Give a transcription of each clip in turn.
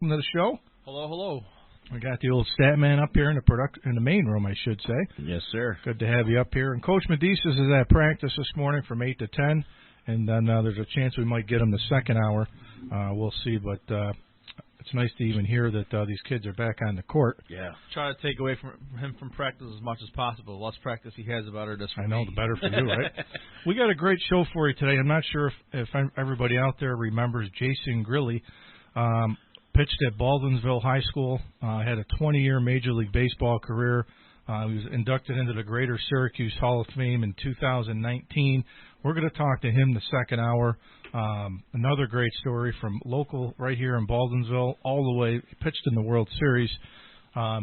Welcome to the show. Hello, hello. We got the old stat man up here in the main room, I should say. Yes, sir. Good to have you up here. And Coach Medicis is at practice this morning from 8 to 10, and then there's a chance we might get him the second hour. We'll see, but it's nice to even hear that these kids are back on the court. Yeah. Try to take away from him from practice as much as possible. The less practice he has about it, I know, the better for you, right? We got a great show for you today. I'm not sure if everybody out there remembers Jason Grilli. Pitched at Baldwinsville High School, had a 20-year Major League Baseball career. He was inducted into the Greater Syracuse Hall of Fame in 2019. We're going to talk to him the second hour. Another great story from local right here in Baldwinsville all the way. He pitched in the World Series,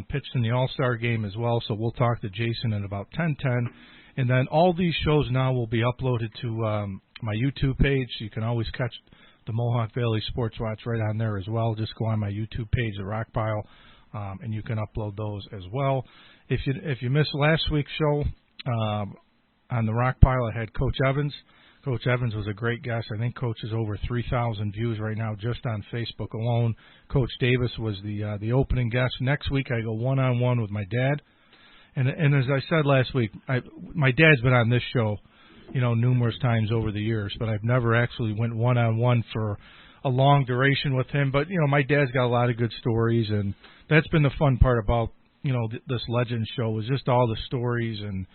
pitched in the All-Star game as well, so we'll talk to Jason at about 10:10. And then all these shows now will be uploaded to my YouTube page, so you can always catch the Mohawk Valley Sportswatch right on there as well. Just go on my YouTube page, The Rock Pile, and you can upload those as well. If you missed last week's show on The Rock Pile, I had Coach Evans. Coach Evans was a great guest. I think Coach is over 3,000 views right now just on Facebook alone. Coach Davis was the opening guest. Next week I go one-on-one with my dad. And as I said last week, my dad's been on this show numerous times over the years, but I've never actually went one-on-one for a long duration with him. But, my dad's got a lot of good stories, and that's been the fun part about, this Legends show is just all the stories and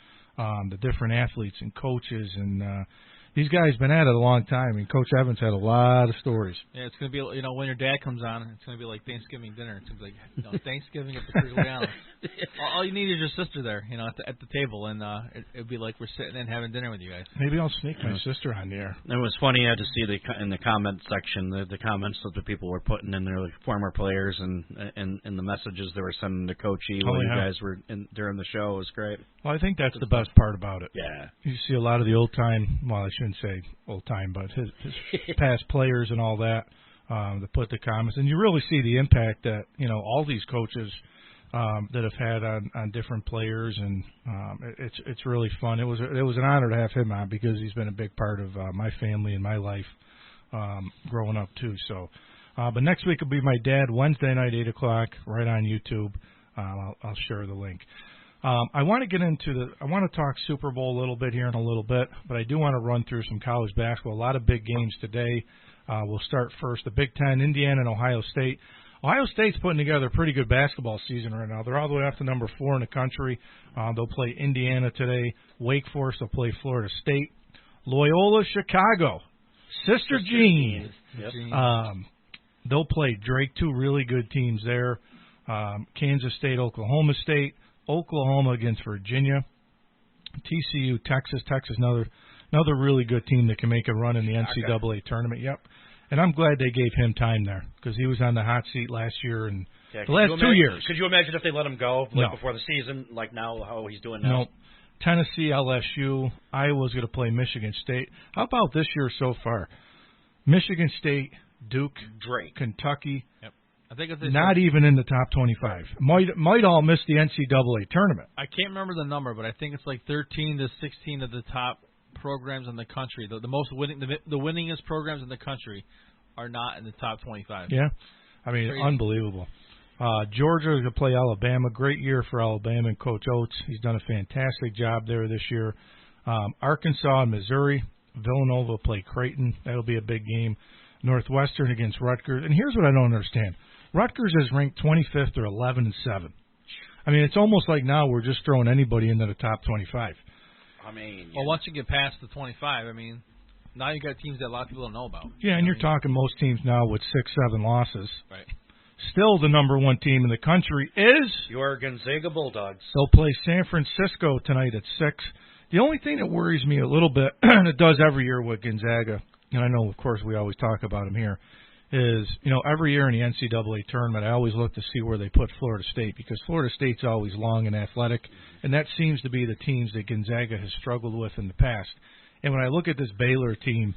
the different athletes and coaches. And these guys been at it a long time, and Coach Evans had a lot of stories. Yeah, it's going to be, when your dad comes on, it's going to be like Thanksgiving dinner. It's going to be like, Thanksgiving at the Grilli. All you need is your sister there, at the table, and it'd be like we're sitting and having dinner with you guys. Maybe I'll sneak my sister on the air. It was funny. I had to see in the comment section the comments that the people were putting in there, like former players, and the messages they were sending to Coachy while you guys were during the show. It was great. Well, I think that's the best part about it. Yeah. You see a lot of the old time, well, I shouldn't say old time, but his past players and all that that put the comments, and you really see the impact that all these coaches that have had on different players, and it's really fun. It was an honor to have him on because he's been a big part of my family and my life growing up too. So, but next week will be my dad, Wednesday night, 8 o'clock, right on YouTube. I'll share the link. I want to talk Super Bowl a little bit here in a little bit, but I do want to run through some college basketball. A lot of big games today. We'll start first. The Big Ten, Indiana and Ohio State. Ohio State's putting together a pretty good basketball season right now. They're all the way up to number 4 in the country. They'll play Indiana today. Wake Forest will play Florida State. Loyola Chicago, Sister Jean. Yep. They'll play Drake. Two really good teams there. Kansas State, Oklahoma State. Oklahoma against Virginia. TCU, Texas. Texas, another really good team that can make a run in the NCAA tournament. Yep. And I'm glad they gave him time there because he was on the hot seat last year and the last 2 years. Could you imagine if they let him go before the season, like now, how he's doing now? No. Tennessee, LSU, Iowa's going to play Michigan State. How about this year so far? Michigan State, Duke, Drake, Kentucky. Yep. I think not even in the top 25. Might all miss the NCAA tournament. I can't remember the number, but I think it's like 13 to 16 of the top programs in the country. The most winning, the winningest programs in the country are not in the top 25. Yeah, I mean, crazy. Unbelievable. Georgia to play Alabama. Great year for Alabama and Coach Oates. He's done a fantastic job there this year. Arkansas and Missouri. Villanova will play Creighton. That'll be a big game. Northwestern against Rutgers. And here's what I don't understand. Rutgers is ranked 25th or 11-7. I mean, it's almost like now we're just throwing anybody into the top 25. I mean, well, once you get past the 25, I mean, now you got teams that a lot of people don't know about. Yeah, and you're talking most teams now with 6-7 losses. Right. Still, the number one team in the country is your Gonzaga Bulldogs. They'll play San Francisco tonight at 6. The only thing that worries me a little bit, and it does every year with Gonzaga, and I know, of course, we always talk about them here, is, every year in the NCAA tournament, I always look to see where they put Florida State because Florida State's always long and athletic, and that seems to be the teams that Gonzaga has struggled with in the past. And when I look at this Baylor team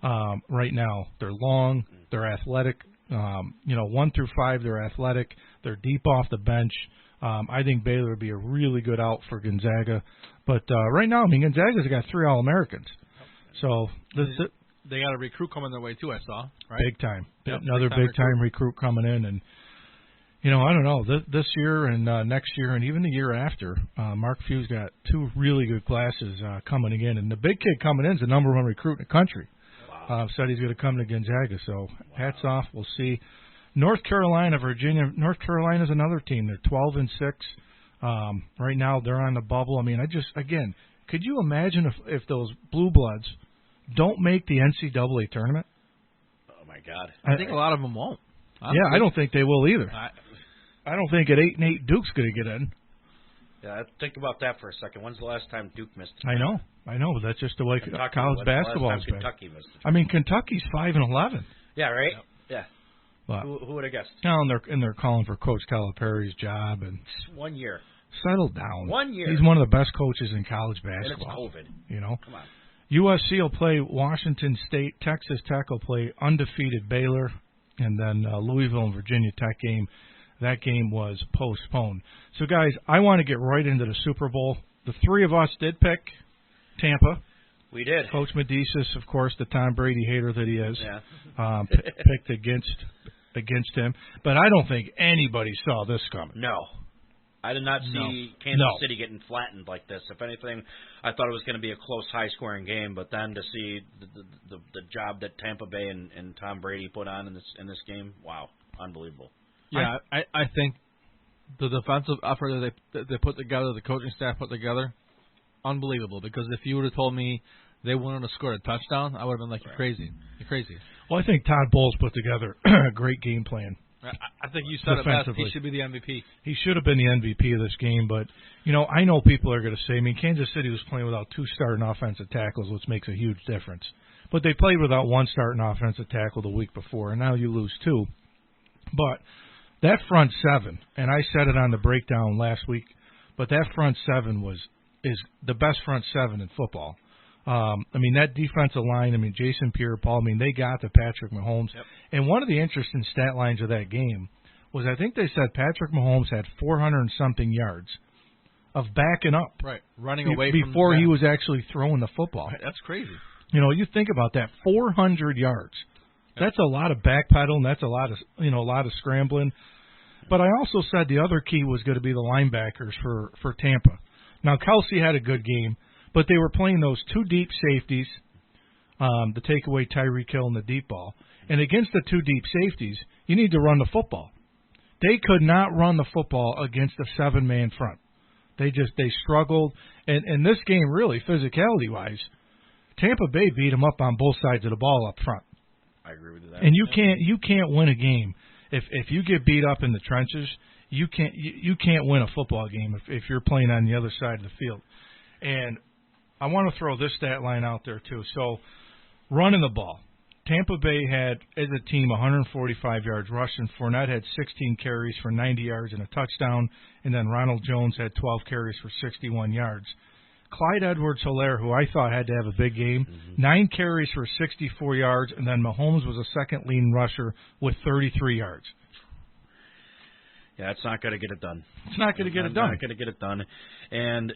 right now, they're long, they're athletic. 1 through 5, they're athletic. They're deep off the bench. I think Baylor would be a really good out for Gonzaga. But right now, I mean, Gonzaga's got 3 All-Americans. So they got a recruit coming their way too. I saw, right? Big time. Yep, Another big time recruit coming in, and I don't know this year and next year and even the year after. Mark Few's got 2 really good classes coming again, and the big kid coming in is the number 1 recruit in the country. Wow. Said he's going to come to Gonzaga, so hats off. We'll see. North Carolina, Virginia. North Carolina's another team. They're 12-6. Right now, they're on the bubble. I mean, could you imagine if those Blue Bloods don't make the NCAA tournament? Oh my God! I think a lot of them won't. I don't think they will either. I don't think at 8-8 Duke's going to get in. Yeah, think about that for a second. When's the last time Duke missed it? I know, but that's just the way college basketball is. Kentucky missed it. I mean, Kentucky's 5-11. Yeah, right. Yep. Yeah. But, who would have guessed? Now, and they're calling for Coach Calipari's job, and just 1 year. Settle down. 1 year. He's one of the best coaches in college basketball. And it's COVID. Come on. USC will play Washington State. Texas Tech will play undefeated Baylor, and then Louisville and Virginia Tech game. That game was postponed. So, guys, I want to get right into the Super Bowl. The 3 of us did pick Tampa. We did. Coach Medicis, of course, the Tom Brady hater that he is, picked against him. But I don't think anybody saw this coming. No. I did not see Kansas City getting flattened like this. If anything, I thought it was going to be a close, high-scoring game. But then to see the job that Tampa Bay and Tom Brady put on in this game, wow, unbelievable. Yeah, I think the defensive effort that they put together, the coaching staff put together, unbelievable. Because if you would have told me they wouldn't have scored a touchdown, I would have been like, you're crazy. You're crazy. Well, I think Todd Bowles put together a great game plan. I think you said it best. He should be the MVP. He should have been the MVP of this game, but, I know people are going to say, Kansas City was playing without 2 starting offensive tackles, which makes a huge difference. But they played without 1 starting offensive tackle the week before, and now you lose 2. But that front 7, and I said it on the breakdown last week, but that front 7 is the best front 7 in football. That defensive line, Jason Pierre-Paul, they got to Patrick Mahomes. Yep. And one of the interesting stat lines of that game was I think they said Patrick Mahomes had 400-something yards of backing up. Right, running away before he was actually throwing the football. Right, that's crazy. You think about that, 400 yards. Yep. That's a lot of backpedaling. That's a lot of scrambling. But I also said the other key was going to be the linebackers for Tampa. Now, Kelsey had a good game, but they were playing those 2 deep safeties to take away Tyreek Hill and the deep ball. And against the 2 deep safeties, you need to run the football. They could not run the football against a 7-man front. They struggled. And in this game, really, physicality-wise, Tampa Bay beat them up on both sides of the ball up front. I agree with that. And you can't win a game if you get beat up in the trenches. You can't win a football game if you're playing on the other side of the field. And I want to throw this stat line out there too. So, running the ball, Tampa Bay had as a team 145 yards rushing. Fournette had 16 carries for 90 yards and a touchdown, and then Ronald Jones had 12 carries for 61 yards. Clyde Edwards-Helaire, who I thought had to have a big game, 9 carries for 64 yards, and then Mahomes was a second leading rusher with 33 yards. Yeah, it's not going to get it done. It's not going to get it done. Not going to get it done. And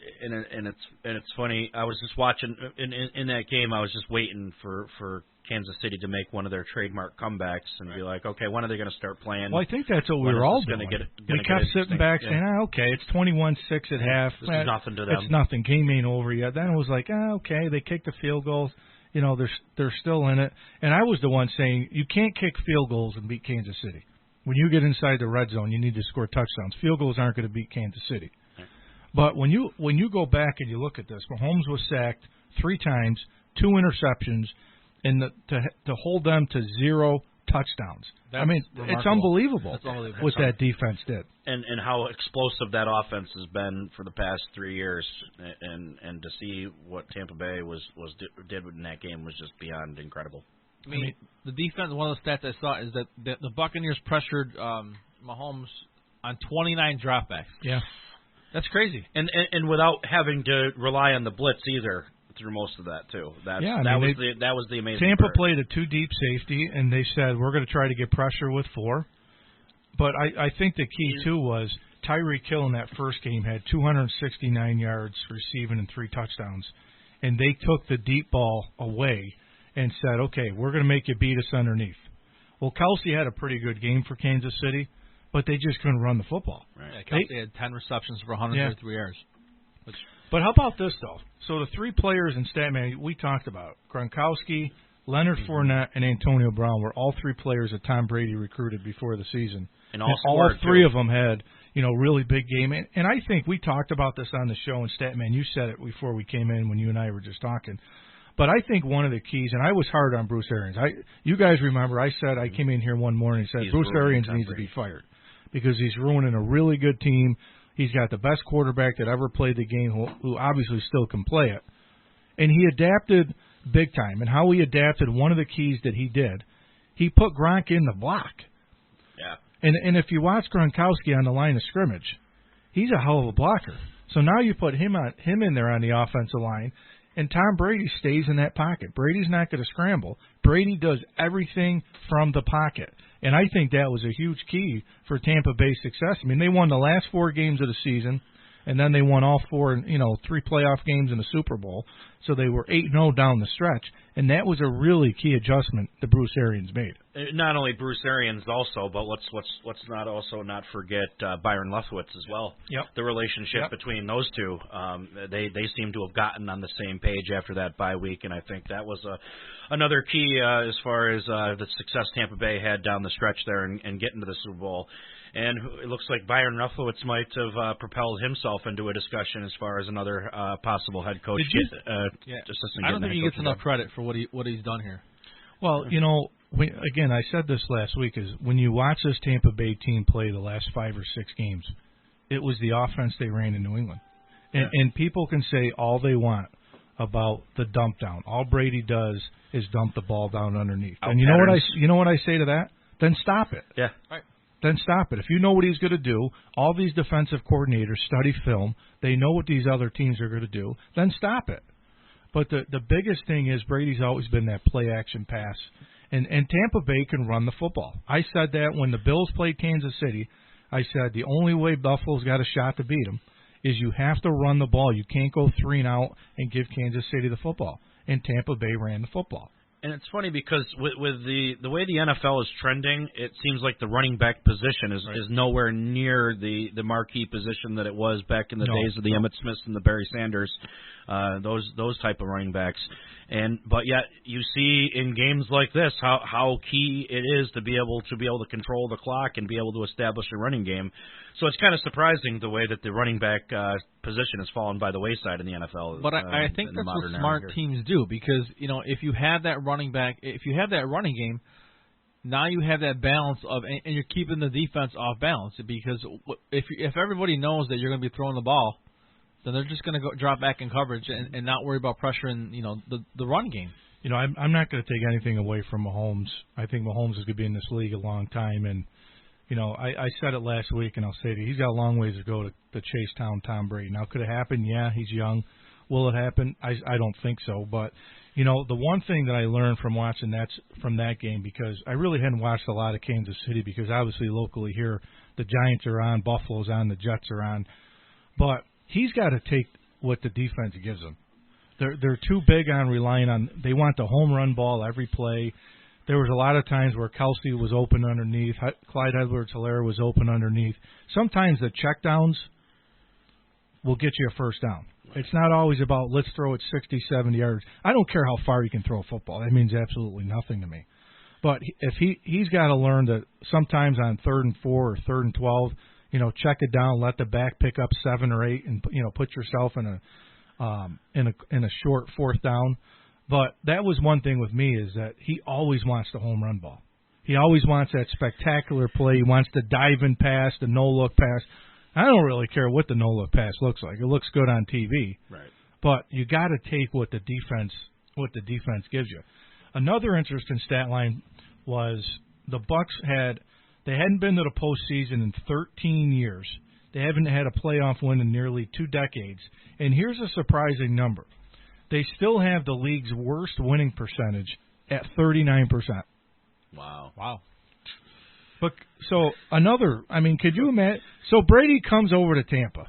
it's funny. I was just watching in that game. I was just waiting for Kansas City to make one of their trademark comebacks and be like, okay, when are they going to start playing? Well, I think that's what we were all doing. We kept sitting back saying, okay, it's 21-6 at half. This is nothing to them. It's nothing. Game ain't over yet. Then it was like, okay, they kicked the field goals. They're still in it. And I was the one saying, you can't kick field goals and beat Kansas City. When you get inside the red zone, you need to score touchdowns. Field goals aren't going to beat Kansas City. But when you go back and you look at this, Mahomes was sacked 3 times, 2 interceptions, and to hold them to 0 touchdowns. It's unbelievable what that defense did. And how explosive that offense has been for the past 3 years, and to see what Tampa Bay did in that game was just beyond incredible. The defense, one of the stats I saw is that the Buccaneers pressured Mahomes on 29 dropbacks. Yeah. That's crazy. And without having to rely on the blitz either through most of that, too. That was the amazing Tampa part. played a 2 deep safety, and they said, we're going to try to get pressure with 4. But I think the key, too, was Tyreek Hill in that first game had 269 yards receiving and 3 touchdowns. And they took the deep ball away. and said, okay, we're going to make you beat us underneath. Well, Kelsey had a pretty good game for Kansas City, but they just couldn't run the football. Right. Yeah, Kelsey had 10 receptions for 133 yards. But how about this, though? So the three players in Statman we talked about, Gronkowski, Leonard Fournette, and Antonio Brown, were all three players that Tom Brady recruited before the season. And all three of them had, really big game. And I think we talked about this on the show in Statman. You said it before we came in when you and I were just talking. But I think one of the keys, and I was hard on Bruce Arians. You guys remember I said I came in here one morning and said Bruce Arians needs to be fired because he's ruining a really good team. He's got the best quarterback that ever played the game who obviously still can play it. And he adapted big time. And how he adapted, one of the keys that he did, he put Gronk in the block. Yeah. And if you watch Gronkowski on the line of scrimmage, he's a hell of a blocker. So now you put him in there on the offensive line, and Tom Brady stays in that pocket. Brady's not going to scramble. Brady does everything from the pocket. And I think that was a huge key for Tampa Bay's success. I mean, they won the last 4 games of the season, and then they won all 4, 3 playoff games in the Super Bowl. So they were 8-0 down the stretch, and that was a really key adjustment that Bruce Arians made. Not only Bruce Arians also, but let's not forget Byron Leftwich as well. Yep. The relationship between those two, they seem to have gotten on the same page after that bye week, and I think that was another key as far as the success Tampa Bay had down the stretch there and getting to the Super Bowl. And it looks like Byron Leftwich might have propelled himself into a discussion as far as another possible head coach. I don't think he gets enough credit for what he's done here. Well, again, I said this last week, is when you watch this Tampa Bay team play the last 5 or 6 games, it was the offense they ran in New England. And people can say all they want about the dump down. All Brady does is dump the ball down underneath. And you know what I say to that? Then stop it. Yeah. Right. Then stop it. If you know what he's going to do, all these defensive coordinators study film. They know what these other teams are going to do. Then stop it. But the biggest thing is Brady's always been that play-action pass. And Tampa Bay can run the football. I said that when the Bills played Kansas City. I said the only way Buffalo's got a shot to beat them is you have to run the ball. You can't go 3 and out and give Kansas City the football. And Tampa Bay ran the football. And it's funny because with the way the NFL is trending, it seems like the running back position is nowhere near the marquee position that it was back in the days of the Emmitt Smiths and the Barry Sanders, those type of running backs. But yet you see in games like this how key it is to be able to control the clock and be able to establish a running game. So it's kind of surprising the way that the running back position has fallen by the wayside in the NFL. But I think that's what smart teams do because if you have that running back, if you have that running game, now you have that balance and you're keeping the defense off balance because if everybody knows that you're going to be throwing the ball, then they're just going to go drop back in coverage and not worry about pressuring the run game. I'm not going to take anything away from Mahomes. I think Mahomes is going to be in this league a long time, and I said it last week, and I'll say it. He's got a long ways to go to chase down Tom Brady. Now, could it happen? Yeah, he's young. Will it happen? I don't think so. But the one thing that I learned from watching from that game, because I really hadn't watched a lot of Kansas City, because obviously locally here the Giants are on, Buffalo's on, the Jets are on, but he's got to take what the defense gives him. They're too big on relying on. They want the home run ball every play. There was a lot of times where Kelsey was open underneath. Clyde Edwards-Helaire was open underneath. Sometimes the checkdowns will get you a first down. It's not always about let's throw it 60, 70 yards. I don't care how far you can throw a football. That means absolutely nothing to me. But if he's got to learn that sometimes on 3rd and 4 or 3rd and 12, check it down, let the back pick up 7 or 8, and put yourself in a short 4th down. But that was one thing with me is that he always wants the home run ball. He always wants that spectacular play. He wants the dive-in pass, the no-look pass. I don't really care what the no-look pass looks like. It looks good on TV. Right. But you got to take what the defense gives you. Another interesting stat line was the Bucs hadn't been to the postseason in 13 years. They haven't had a playoff win in nearly 2 decades. And here's a surprising number. They still have the league's worst winning percentage at 39%. Wow. But could you imagine? So Brady comes over to Tampa,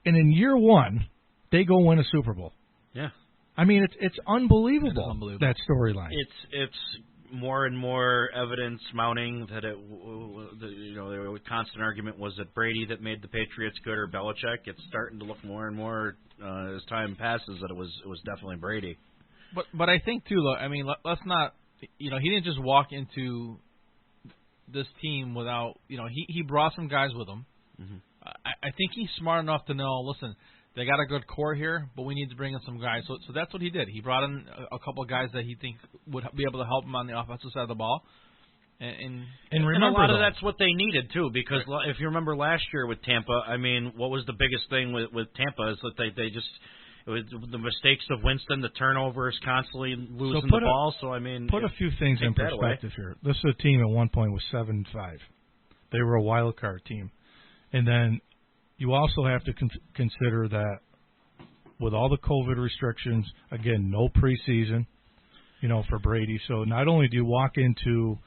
and in year 1, they go win a Super Bowl. Yeah. I mean, it's unbelievable, that storyline. It's more and more evidence mounting that the constant argument was that Brady that made the Patriots good or Belichick. It's starting to look more and more as time passes that it was definitely Brady. But I think too, though. I mean, let's not. He didn't just walk into this team without. He brought some guys with him. Mm-hmm. I think he's smart enough to know. Listen, they got a good core here, but we need to bring in some guys. So that's what he did. He brought in a couple of guys that he thinks would be able to help him on the offensive side of the ball. And remember, a lot of that's what they needed too, because if you remember last year with Tampa, I mean, what was the biggest thing with Tampa is that they just. It was the mistakes of Winston, the turnovers, constantly losing the ball. So I mean, put a few things in perspective here. This is a team at one point was 7-5. They were a wild card team, and then you also have to consider that with all the COVID restrictions, again, no preseason, for Brady. So not only do you walk into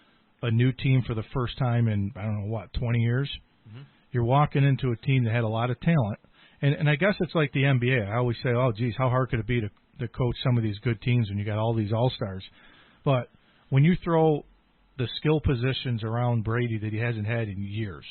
a new team for the first time in 20 years, mm-hmm. You're walking into a team that had a lot of talent. And I guess it's like the NBA. I always say, oh, geez, how hard could it be to coach some of these good teams when you got all these all-stars? But when you throw the skill positions around Brady that he hasn't had in years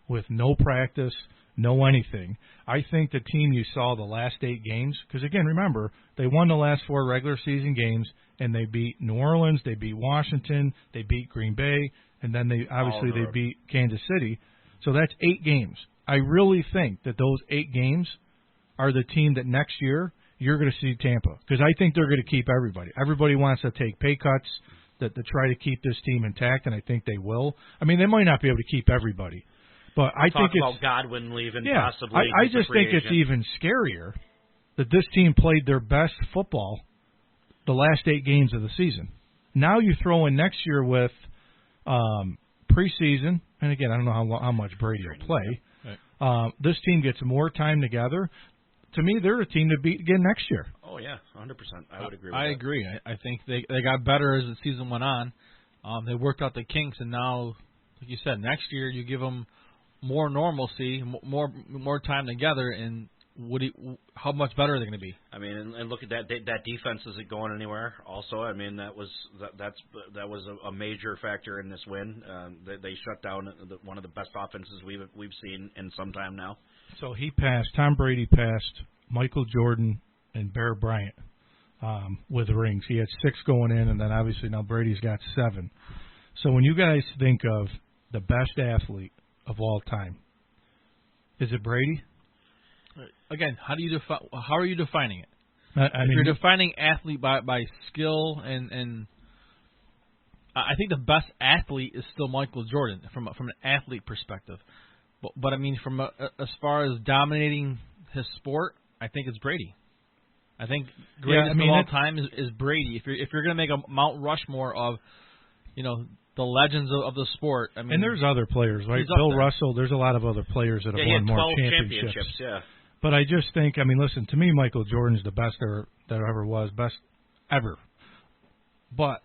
with no practice, no anything, I think the team you saw the last 8 games, because, again, remember, they won the last 4 regular season games, and they beat New Orleans, they beat Washington, they beat Green Bay, and then they beat Kansas City. So that's 8 games. I really think that those 8 games are the team that next year you're going to see Tampa, because I think they're going to keep everybody. Everybody wants to take pay cuts to try to keep this team intact, and I think they will. I mean, they might not be able to keep everybody, but I think it's about Godwin leaving possibly. I just think it's even scarier that this team played their best football the last 8 games of the season. Now you throw in next year with preseason, and again, I don't know how much Brady will play. This team gets more time together. To me, they're a team to beat again next year. Oh, yeah, 100%. I would agree with that. I agree. I think they got better as the season went on. They worked out the kinks, and now, like you said, next year you give them more normalcy, more time together, and how much better are they going to be? I mean, and look at that defense isn't going anywhere. Also, I mean, that was a major factor in this win. They shut down one of the best offenses we've seen in some time now. So Tom Brady passed Michael Jordan and Bear Bryant with rings. He had 6 going in, and then obviously now Brady's got 7. So when you guys think of the best athlete of all time, is it Brady? Again, how are you defining it? If you're defining athlete by skill and I think the best athlete is still Michael Jordan from an athlete perspective. But I mean, as far as dominating his sport, I think it's Brady. I think greatest of all time is Brady. If you're going to make a Mount Rushmore of, the legends of the sport, I mean, and there's other players, right? Bill Russell. There's a lot of other players that have won more championships. Yeah. But I just think, listen, to me, Michael Jordan's the best that ever was, best ever. But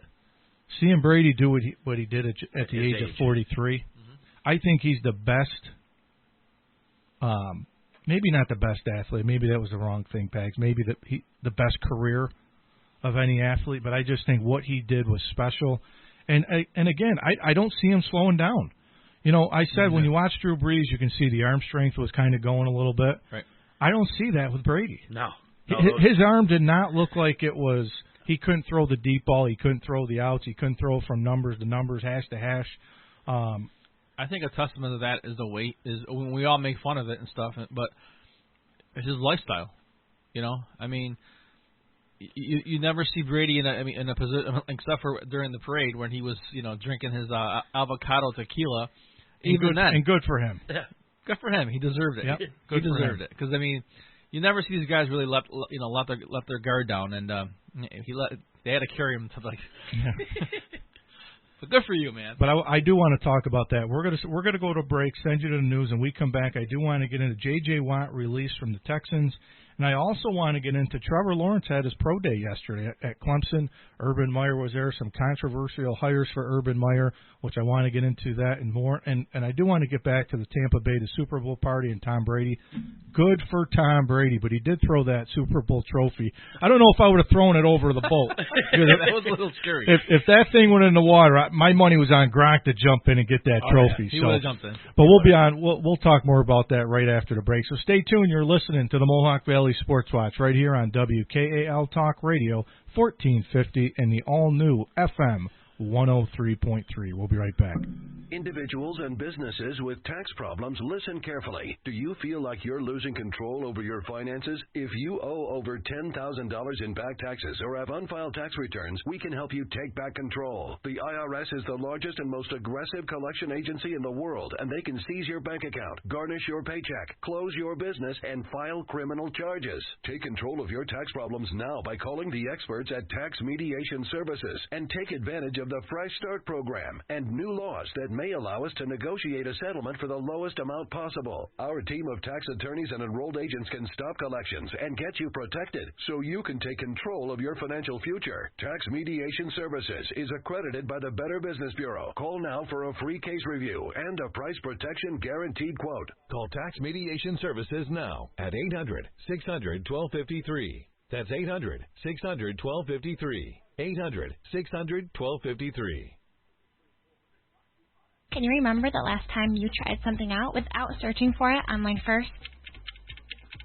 seeing Brady do what he did at the age of 43, mm-hmm. I think he's the best. Maybe not the best athlete. Maybe that was the wrong thing, Pags. Maybe the best career of any athlete. But I just think what he did was special. And again, I don't see him slowing down. I said mm-hmm. when you watch Drew Brees, you can see the arm strength was kind of going a little bit. Right. I don't see that with Brady. No. His arm did not look like it was. He couldn't throw the deep ball. He couldn't throw the outs. He couldn't throw from numbers to numbers, hash to hash. I think a testament to that is the weight. Is when we all make fun of it and stuff, but it's his lifestyle. I mean, you never see Brady in a position except for during the parade when he was drinking his avocado tequila. And good for him. Yeah. Good for him. He deserved it. Yep. He deserved it because you never see these guys really let their guard down, and they had to carry him to Yeah. But good for you, man. But I do want to talk about that. We're gonna go to break, send you to the news, and we come back. I do want to get into J.J. Watt release from the Texans, And I also want to get into Trevor Lawrence had his pro day yesterday at Clemson. Urban Meyer was there. Some controversial hires for Urban Meyer, which I want to get into that and more. And I do want to get back to the Tampa Bay, the Super Bowl party, and Tom Brady. Good for Tom Brady, but he did throw that Super Bowl trophy. I don't know if I would have thrown it over the boat. That was a little scary. If that thing went in the water, my money was on Gronk to jump in and get that trophy. Yeah. He would have jumped in. But we'll be on. We'll talk more about that right after the break. So stay tuned. You're listening to the Mohawk Valley Sports Watch right here on WKAL Talk Radio 1450 and the all-new FM 103.3. We'll be right back. Individuals and businesses with tax problems, listen carefully. Do you feel like you're losing control over your finances? If you owe over $10,000 in back taxes or have unfiled tax returns, we can help you take back control. The IRS is the largest and most aggressive collection agency in the world, and they can seize your bank account, garnish your paycheck, close your business, and file criminal charges. Take control of your tax problems now by calling the experts at Tax Mediation Services and take advantage of the Fresh Start program and new laws that may allow us to negotiate a settlement for the lowest amount possible. Our team of tax attorneys and enrolled agents can stop collections and get you protected so you can take control of your financial future. Tax Mediation Services is accredited by the Better Business Bureau. Call now for a free case review and a price protection guaranteed quote. Call Tax Mediation Services now at 800-600-1253. That's 800-600-1253. 800-600-1253. Can you remember the last time you tried something out without searching for it online first?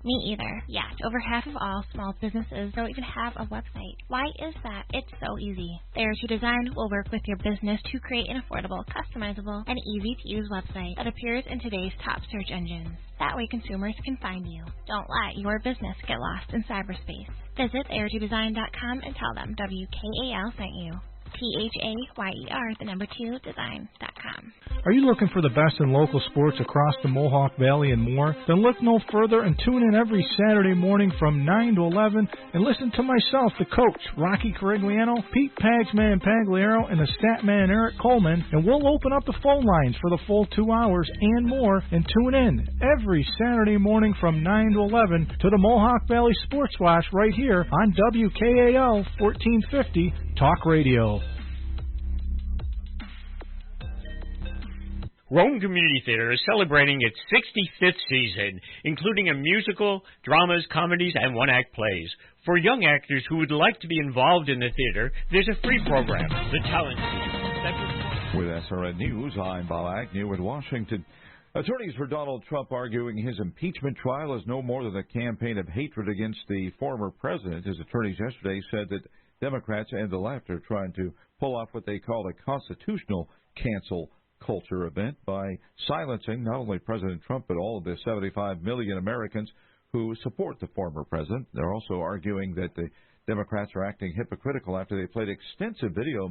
Me either. Yes, over half of all small businesses don't even have a website. Why is that? It's so easy. Therapy Design will work with your business to create an affordable, customizable, and easy-to-use website that appears in today's top search engines. That way consumers can find you. Don't let your business get lost in cyberspace. Visit AirToDesign.com and tell them WKAL sent you. THAYER, 2design.com. Are you looking for the best in local sports across the Mohawk Valley and more? Then look no further and tune in every Saturday morning from 9 to 11 and listen to myself, the coach, Rocky Carigliano, Pete Pagsman Pagliaro, and the stat man, Eric Coleman, and we'll open up the phone lines for the full 2 hours and more and tune in every Saturday morning from 9 to 11 to the Mohawk Valley Sports Watch right here on WKAL 1450 Talk Radio. Rome Community Theater is celebrating its 65th season, including a musical, dramas, comedies, and one-act plays. For young actors who would like to be involved in the theater, there's a free program, The Talent Seed. With SRN News, I'm Bob Agnew in Washington. Attorneys for Donald Trump arguing his impeachment trial is no more than a campaign of hatred against the former president. His attorneys yesterday said that Democrats and the left are trying to pull off what they call a constitutional cancel culture event by silencing not only President Trump but all of the 75 million Americans who support the former president. They're also arguing that the Democrats are acting hypocritical after they played extensive video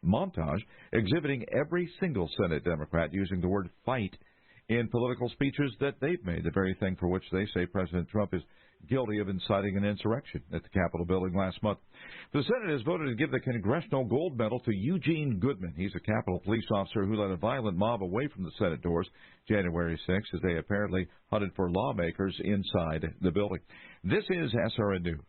montage exhibiting every single Senate Democrat using the word fight in political speeches that they've made, the very thing for which they say President Trump is guilty of inciting an insurrection at the Capitol building last month. The Senate has voted to give the Congressional Gold Medal to Eugene Goodman. He's a Capitol police officer who led a violent mob away from the Senate doors January 6th as they apparently hunted for lawmakers inside the building. This is SRN News.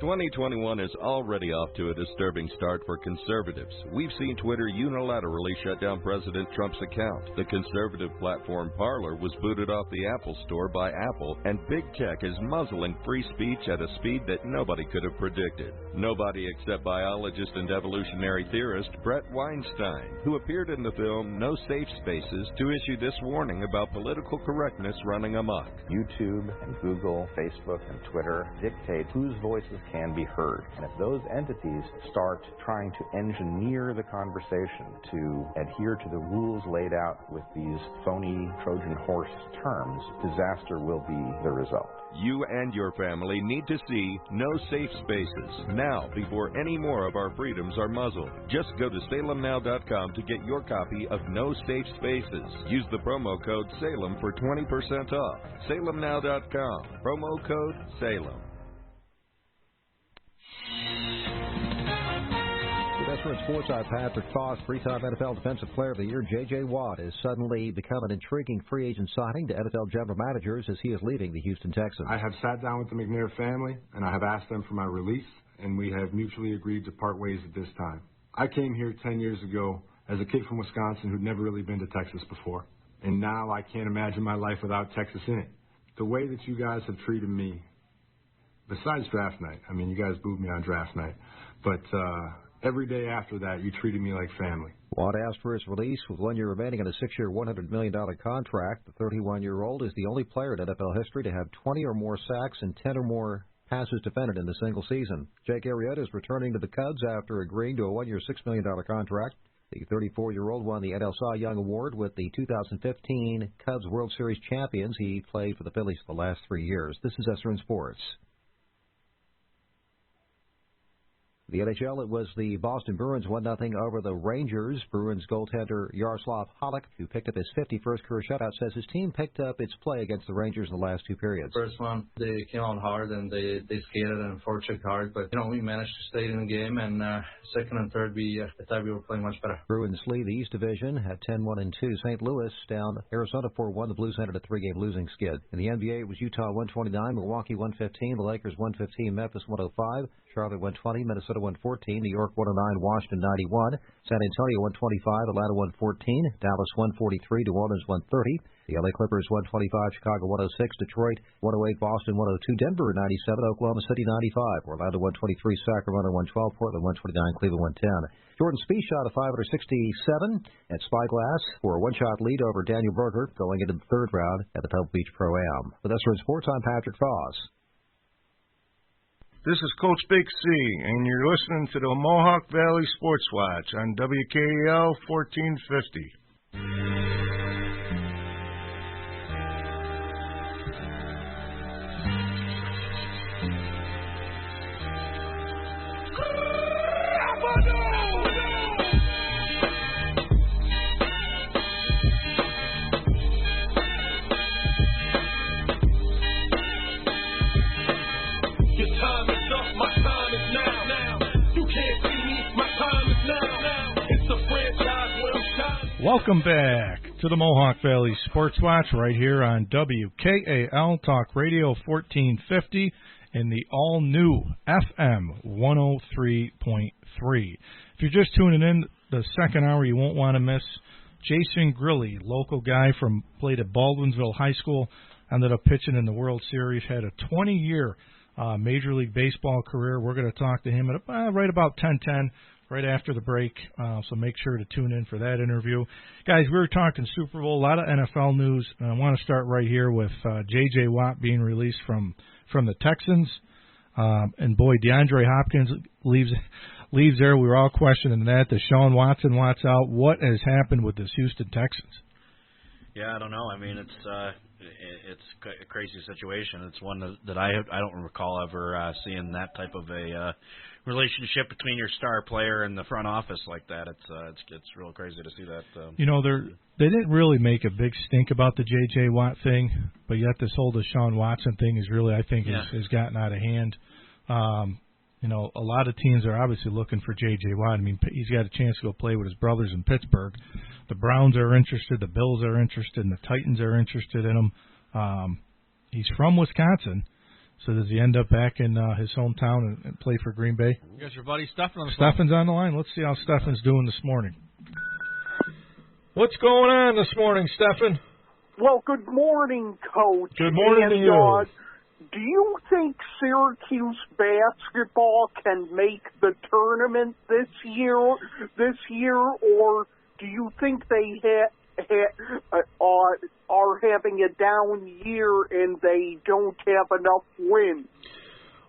2021 is already off to a disturbing start for conservatives. We've seen Twitter unilaterally shut down President Trump's account. The conservative platform Parler was booted off the Apple Store by Apple, and Big Tech is muzzling free speech at a speed that nobody could have predicted. Nobody except biologist and evolutionary theorist Brett Weinstein, who appeared in the film No Safe Spaces to issue this warning about political correctness running amok. YouTube and Google, Facebook and Twitter dictate whose voices can be heard. And if those entities start trying to engineer the conversation to adhere to the rules laid out with these phony Trojan horse terms, disaster will be the result. You and your family need to see No Safe Spaces now before any more of our freedoms are muzzled. Just go to salemnow.com to get your copy of No Safe Spaces. Use the promo code SALEM for 20% off. salemnow.com. Promo code SALEM. With SRN Sports, I'm Patrick Foss. Three-time NFL Defensive Player of the Year J.J. Watt has suddenly become an intriguing free agent signing to NFL general managers as he is leaving the Houston Texans. I have sat down with the McNair family, and I have asked them for my release, and we have mutually agreed to part ways at this time. I came here 10 years ago as a kid from Wisconsin who'd never really been to Texas before, and now I can't imagine my life without Texas in it. The way that you guys have treated me, besides draft night, I mean, you guys booed me on draft night, but every day after that, you treated me like family. Watt asked for his release with 1 year remaining on a 6-year, $100 million contract. The 31-year-old is the only player in NFL history to have 20 or more sacks and 10 or more passes defended in a single season. Jake Arrieta is returning to the Cubs after agreeing to a 1-year, $6 million contract. The 34-year-old won the NL Cy Young Award with the 2015 Cubs World Series champions. He played for the Phillies for the last 3 years. This is SRN Sports. The NHL, it was the Boston Bruins 1-0 over the Rangers. Bruins goaltender Yaroslav Halak, who picked up his 51st career shutout, says his team picked up its play against the Rangers in the last two periods. First one, they came on hard and they skated and forechecked hard, but we managed to stay in the game. And second and third, I thought we were playing much better. Bruins lead the East Division at 10-1-2. St. Louis down Arizona 4-1. The Blues ended a 3-game losing skid. In the NBA, it was Utah 129, Milwaukee 115, the Lakers 115, Memphis 105. Charlotte 120, Minnesota 114, New York 109, Washington 91, San Antonio 125, Atlanta 114, Dallas 143, New Orleans 130, the LA Clippers 125, Chicago 106, Detroit 108, Boston 102, Denver 97, Oklahoma City 95, Orlando 123, Sacramento 112, Portland 129, Cleveland 110. Jordan Spieth shot a 567 at Spyglass for a one-shot lead over Daniel Berger going into the third round at the Pebble Beach Pro-Am. With SRN Sports, I'm Patrick Foss. This is Coach Big C, and you're listening to the Mohawk Valley Sportswatch on WKAL 1450. Welcome back to the Mohawk Valley Sports Watch right here on WKAL Talk Radio 1450 and the all-new FM 103.3. If you're just tuning in, the second hour you won't want to miss. Jason Grilli, local guy played at Baldwinsville High School, ended up pitching in the World Series, had a 20-year Major League Baseball career. We're going to talk to him at right about 10:10. Right after the break, so make sure to tune in for that interview. Guys, we were talking Super Bowl, a lot of NFL news, and I want to start right here with J.J. Watt being released from the Texans. And, boy, DeAndre Hopkins leaves there. We were all questioning that. Deshaun Watson wants out. What has happened with this Houston Texans? Yeah, I don't know. I mean, it's a crazy situation. It's one that I don't recall ever seeing that type of a relationship between your star player and the front office like that. It's real crazy to see that. They didn't really make a big stink about the J.J. Watt thing, but yet this whole Deshaun Watson thing is really, I think, has gotten out of hand. A lot of teams are obviously looking for J.J. Watt. I mean, he's got a chance to go play with his brothers in Pittsburgh. The Browns are interested. The Bills are interested. And the Titans are interested in him. He's from Wisconsin. So does he end up back in his hometown and play for Green Bay? You got your buddy Stephen on the phone. Stephen's on the line. Let's see how Stephen's doing this morning. What's going on this morning, Stephen? Well, good morning, Coach. Good morning to you. Do you think Syracuse basketball can make the tournament this year, or do you think they are having a down year and they don't have enough wins?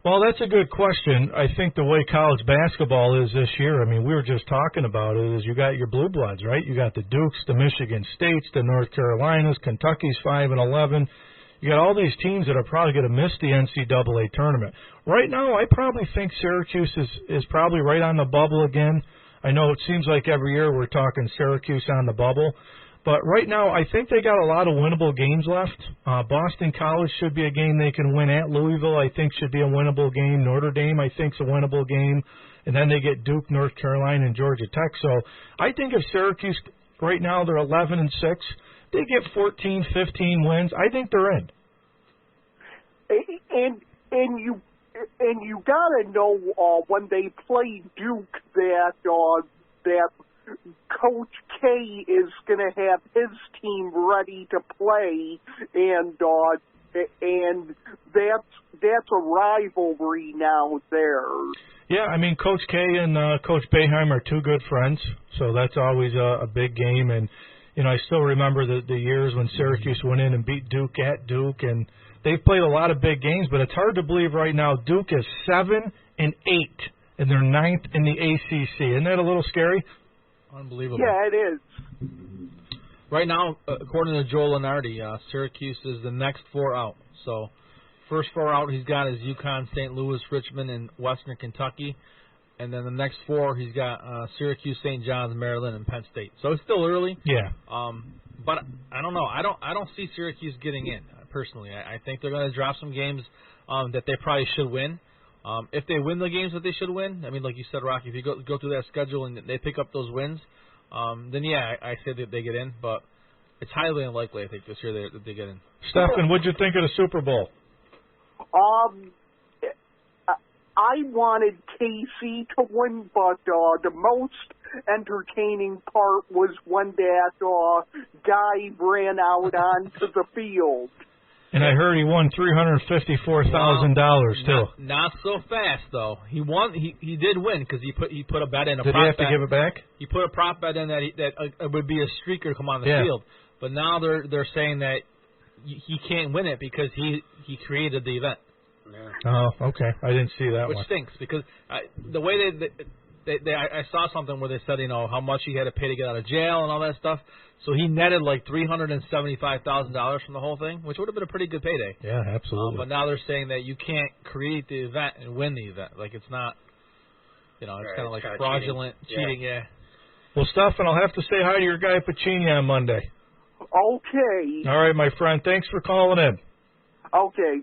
Well, that's a good question. I think the way college basketball is this year, I mean, we were just talking about it, is you got your blue bloods, right? You got the Dukes, the Michigan States, the North Carolinas, Kentucky's 5-11. You got all these teams that are probably going to miss the NCAA tournament. Right now, I probably think Syracuse is probably right on the bubble again. I know it seems like every year we're talking Syracuse on the bubble. But right now, I think they got a lot of winnable games left. Boston College should be a game they can win at. Louisville, I think, should be a winnable game. Notre Dame, I think, is a winnable game. and then they get Duke, North Carolina, and Georgia Tech. So I think if Syracuse right now they're 11-6, they get 14, 15 wins. I think they're in. And you gotta know when they play Duke that Coach K is gonna have his team ready to play, and that's a rivalry now there. Yeah, I mean, Coach K and Coach Boeheim are two good friends, so that's always a big game. And, you know, I still remember the years when Syracuse went in and beat Duke at Duke, and they've played a lot of big games, but it's hard to believe right now Duke is 7-8, and they're 9th in the ACC. Isn't that a little scary? Unbelievable. Yeah, it is. Right now, according to Joel Lenardi, Syracuse is the next 4 out. So, first 4 out he's got is UConn, St. Louis, Richmond, and Western Kentucky. And then the next 4 he's got Syracuse, St. John's, Maryland, and Penn State. So it's still early. Yeah. But I don't know. I don't see Syracuse getting in personally. I think they're going to drop some games that they probably should win. If they win the games that they should win, I mean, like you said, Rocky, if you go through that schedule and they pick up those wins, then yeah, I say that they get in. But it's highly unlikely, I think, this year that they get in. Stephen, what'd you think of the Super Bowl? I wanted KC to win, but the most entertaining part was when that guy ran out onto the field. And I heard he won $354,000 too. Not so fast though. He won. He did win because he put a bet in. Did he have to give it back? He put a prop bet in that it would be a streaker come on the field. But now they're saying that he can't win it because he created the event. Yeah. Oh, okay. I didn't see that Which one. stinks because the way I saw something where they said, you know, how much he had to pay to get out of jail and all that stuff. So he netted like $375,000 from the whole thing, which would have been a pretty good payday. Yeah, absolutely. But now they're saying that you can't create the event and win the event. Like it's not, you know, it's kind of like fraudulent cheating. Yeah. Well, Stefan, I'll have to say hi to your guy Pacini on Monday. Okay. All right, my friend. Thanks for calling in. Okay.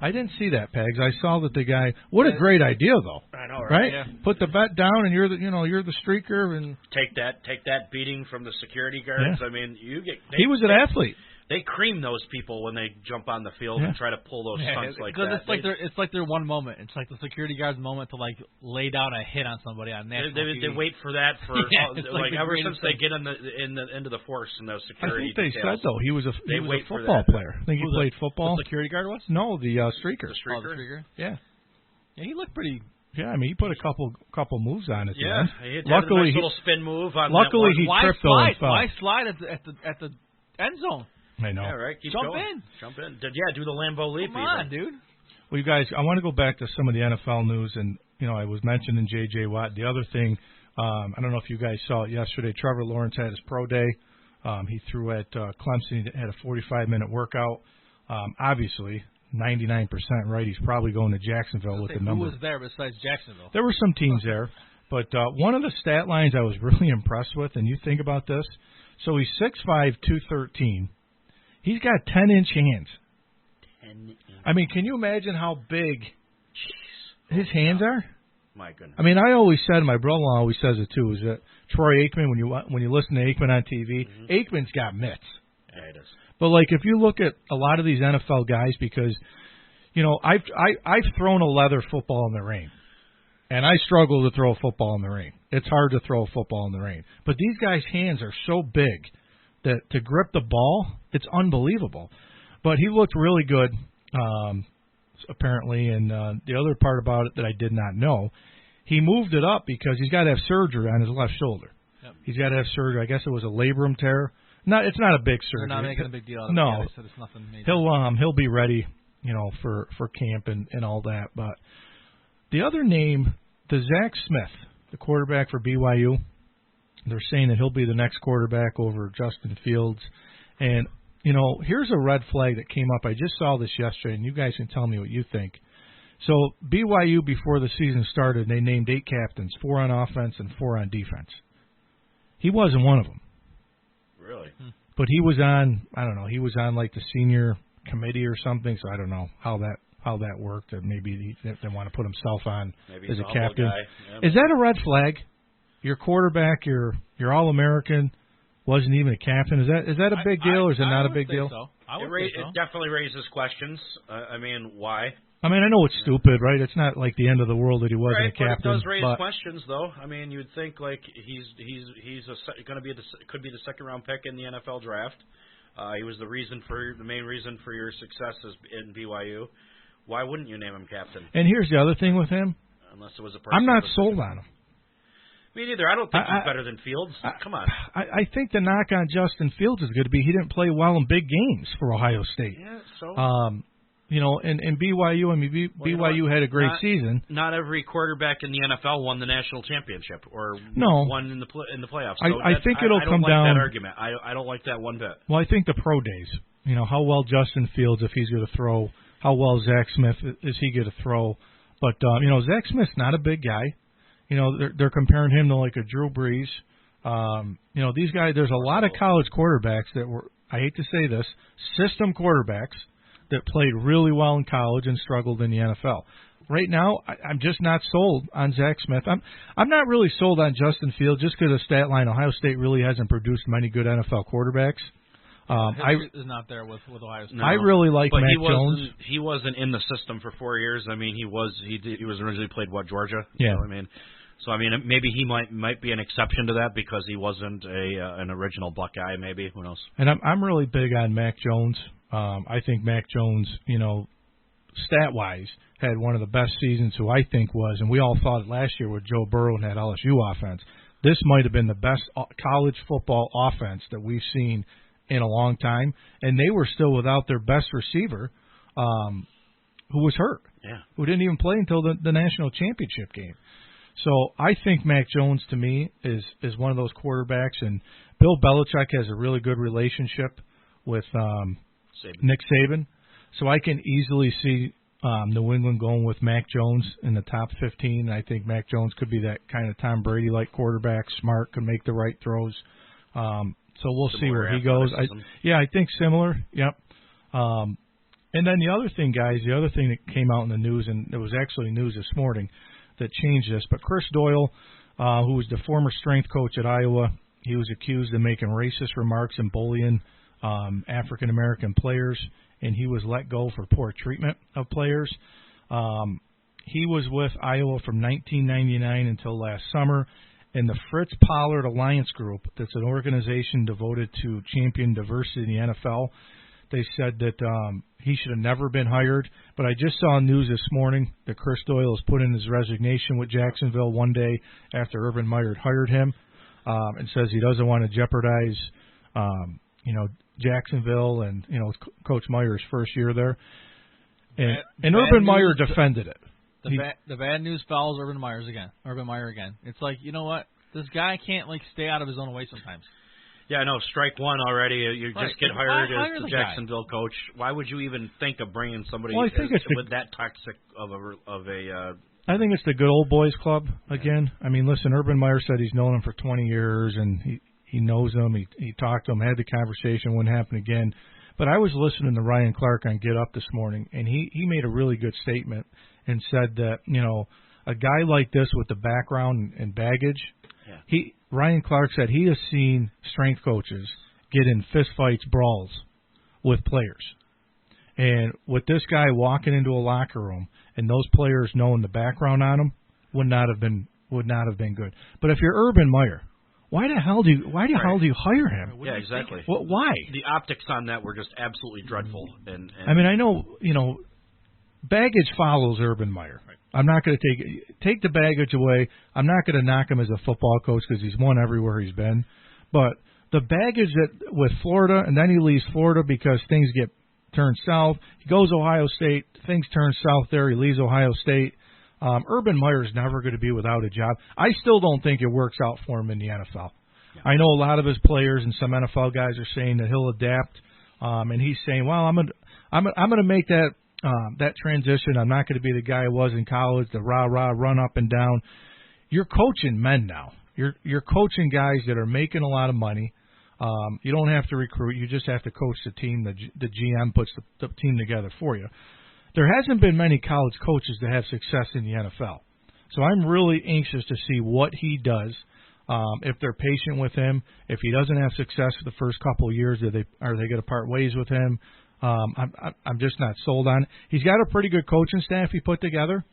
I didn't see that, Pags. I saw that the guy. What a great idea, though. I know, right? Yeah. Put the bet down, and you're the streaker, and take that beating from the security guards. Yeah. I mean, he was an athlete. They cream those people when they jump on the field and try to pull those stunts like that. Because it's like their one moment. It's like the security guard's moment to like lay down a hit on somebody on national TV. They wait for that for like ever since they get into the force and those security. I think they details. said though he was a football player. I think he played football. The security guard was? No, the streaker. The streaker. Oh, the streaker. Yeah. Yeah, he looked pretty. Yeah, I mean, he put a couple moves on it. Yeah, he luckily, a nice little spin move on luckily that one. he tripped though and fell. Why slide at the end zone? I know. Yeah, right. Keep Jump going. in. Jump in. Do the Lambeau leap. Come on, dude. Well, you guys, I want to go back to some of the NFL news, and you know, I was mentioning J.J. Watt. The other thing, I don't know if you guys saw it yesterday. Trevor Lawrence had his pro day. He threw at Clemson. He had a 45-minute workout. Obviously, 99% right. He's probably going to Jacksonville with the number. Who was there besides Jacksonville? There were some teams there, but one of the stat lines I was really impressed with, and you think about this. So he's 6'5", 213. He's got 10-inch hands. 10-inch. I mean, can you imagine how big his hands are? My goodness. I mean, I always said, my brother-in-law always says it too, is that Troy Aikman, when you listen to Aikman on TV, Aikman's got mitts. Yeah, it is. But like, if you look at a lot of these NFL guys, because you know, I've thrown a leather football in the rain, and I struggle to throw a football in the rain. It's hard to throw a football in the rain. But these guys' hands are so big that to grip the ball, it's unbelievable. But he looked really good, apparently. And the other part about it that I did not know, he moved it up because he's got to have surgery on his left shoulder. Yep. He's got to have surgery. I guess it was a labrum tear. It's not a big surgery. They're not making a big deal out of it. No, yeah, they said it's nothing major. He'll be ready, you know, for camp and all that. But the other name, the Zach Smith, the quarterback for BYU. They're saying that he'll be the next quarterback over Justin Fields. And, you know, here's a red flag that came up. I just saw this yesterday, and you guys can tell me what you think. So BYU, before the season started, they named 8 captains, 4 on offense and 4 on defense. He wasn't one of them. Really? But he was on, I don't know, he was on like the senior committee or something, so I don't know how how that worked, and maybe they want to put himself on maybe as he's a a captain. humble guy. Is that a red flag? Your quarterback, your All-American, wasn't even a captain. Is that a big deal, or is it not a big deal? So. It definitely raises questions. I mean, why? I mean, I know it's stupid, right? It's not like the end of the world that he wasn't right, a captain. But it does raise questions, though. I mean, you'd think like he's going to be could be the second round pick in the NFL draft. He was the main reason for your successes in BYU. Why wouldn't you name him captain? And here's the other thing with him. Unless it was a I'm not decision. sold on him. Me neither. I don't think he's better than Fields. Come on. I think the knock on Justin Fields is going to be he didn't play well in big games for Ohio State. Yeah, so. And BYU, BYU had a great season. Not every quarterback in the NFL won the national championship or won in the playoffs. So I think it'll come down. I don't like that argument. I don't like that one bit. Well, I think the pro days. How well Justin Fields, if he's going to throw, how well Zach Smith is he going to throw. But Zach Smith's not a big guy. They're comparing him to like a Drew Brees. These guys. There's a lot of college quarterbacks that were. I hate to say this, system quarterbacks that played really well in college and struggled in the NFL. Right now, I'm just not sold on Zach Smith. I'm not really sold on Justin Fields just because of stat line. Ohio State really hasn't produced many good NFL quarterbers. Is not there with Ohio State. I really like but Mac Jones. He wasn't in the system for 4 years. I mean, he was originally played Georgia. Yeah. So maybe he might be an exception to that because he wasn't an original Buckeye. Maybe, who knows? And I'm really big on Mac Jones. I think Mac Jones, stat wise, had one of the best seasons. Who I think was, and we all thought it last year with Joe Burrow and that LSU offense. This might have been the best college football offense that we've seen in a long time, and they were still without their best receiver, who was hurt, who didn't even play until the national championship game. So I think Mac Jones, to me, is one of those quarterbacks, and Bill Belichick has a really good relationship with Nick Saban, so I can easily see New England going with Mac Jones in the top 15. I think Mac Jones could be that kind of Tom Brady-like quarterback, smart, can make the right throws. So we'll see where he goes. I think similar. Yep. And then the other thing, guys, that came out in the news, and it was actually news this morning that changed this, but Chris Doyle, who was the former strength coach at Iowa, he was accused of making racist remarks and bullying African-American players, and he was let go for poor treatment of players. He was with Iowa from 1999 until last summer. And the Fritz Pollard Alliance Group, that's an organization devoted to champion diversity in the NFL, they said that he should have never been hired. But I just saw news this morning that Chris Doyle has put in his resignation with Jacksonville one day after Urban Meyer hired him, and says he doesn't want to jeopardize, Jacksonville and Coach Meyer's first year there. And Urban Meyer defended it. The bad news follows Urban Meyer again. It's like, you know what? This guy can't stay out of his own way sometimes. Yeah, I know. Strike one already. You just get hired as the Jacksonville coach. Why would you even think of bringing somebody with that toxic of a? I think it's the good old boys club again. I mean, listen, Urban Meyer said he's known him for 20 years and he knows him. He talked to him, had the conversation. Wouldn't happen again. But I was listening to Ryan Clark on Get Up this morning, and he made a really good statement and said that, a guy like this with the background and baggage, Ryan Clark said he has seen strength coaches get in fistfights, brawls with players. And with this guy walking into a locker room and those players knowing the background on him would not have been good. But if you're Urban Meyer, why the hell do you hire him? Yeah, exactly. Why? The optics on that were just absolutely dreadful. And I mean, I know, baggage follows Urban Meyer. Right. I'm not going to take the baggage away. I'm not going to knock him as a football coach because he's won everywhere he's been. But the baggage that with Florida, and then he leaves Florida because things get turned south. He goes to Ohio State. Things turn south there. He leaves Ohio State. Urban Meyer's never going to be without a job. I still don't think it works out for him in the NFL. Yeah. I know a lot of his players and some NFL guys are saying that he'll adapt, and he's saying, "Well, I'm going to make that transition. I'm not going to be the guy I was in college, the rah-rah, run up and down." You're coaching men now. You're coaching guys that are making a lot of money. You don't have to recruit. You just have to coach the team. The GM puts the team together for you. there hasn't been many college coaches that have success in the NFL. So I'm really anxious to see what he does. If they're patient with him, if he doesn't have success for the first couple of years, are they going to part ways with him? I'm just not sold on it. He's got a pretty good coaching staff he put together.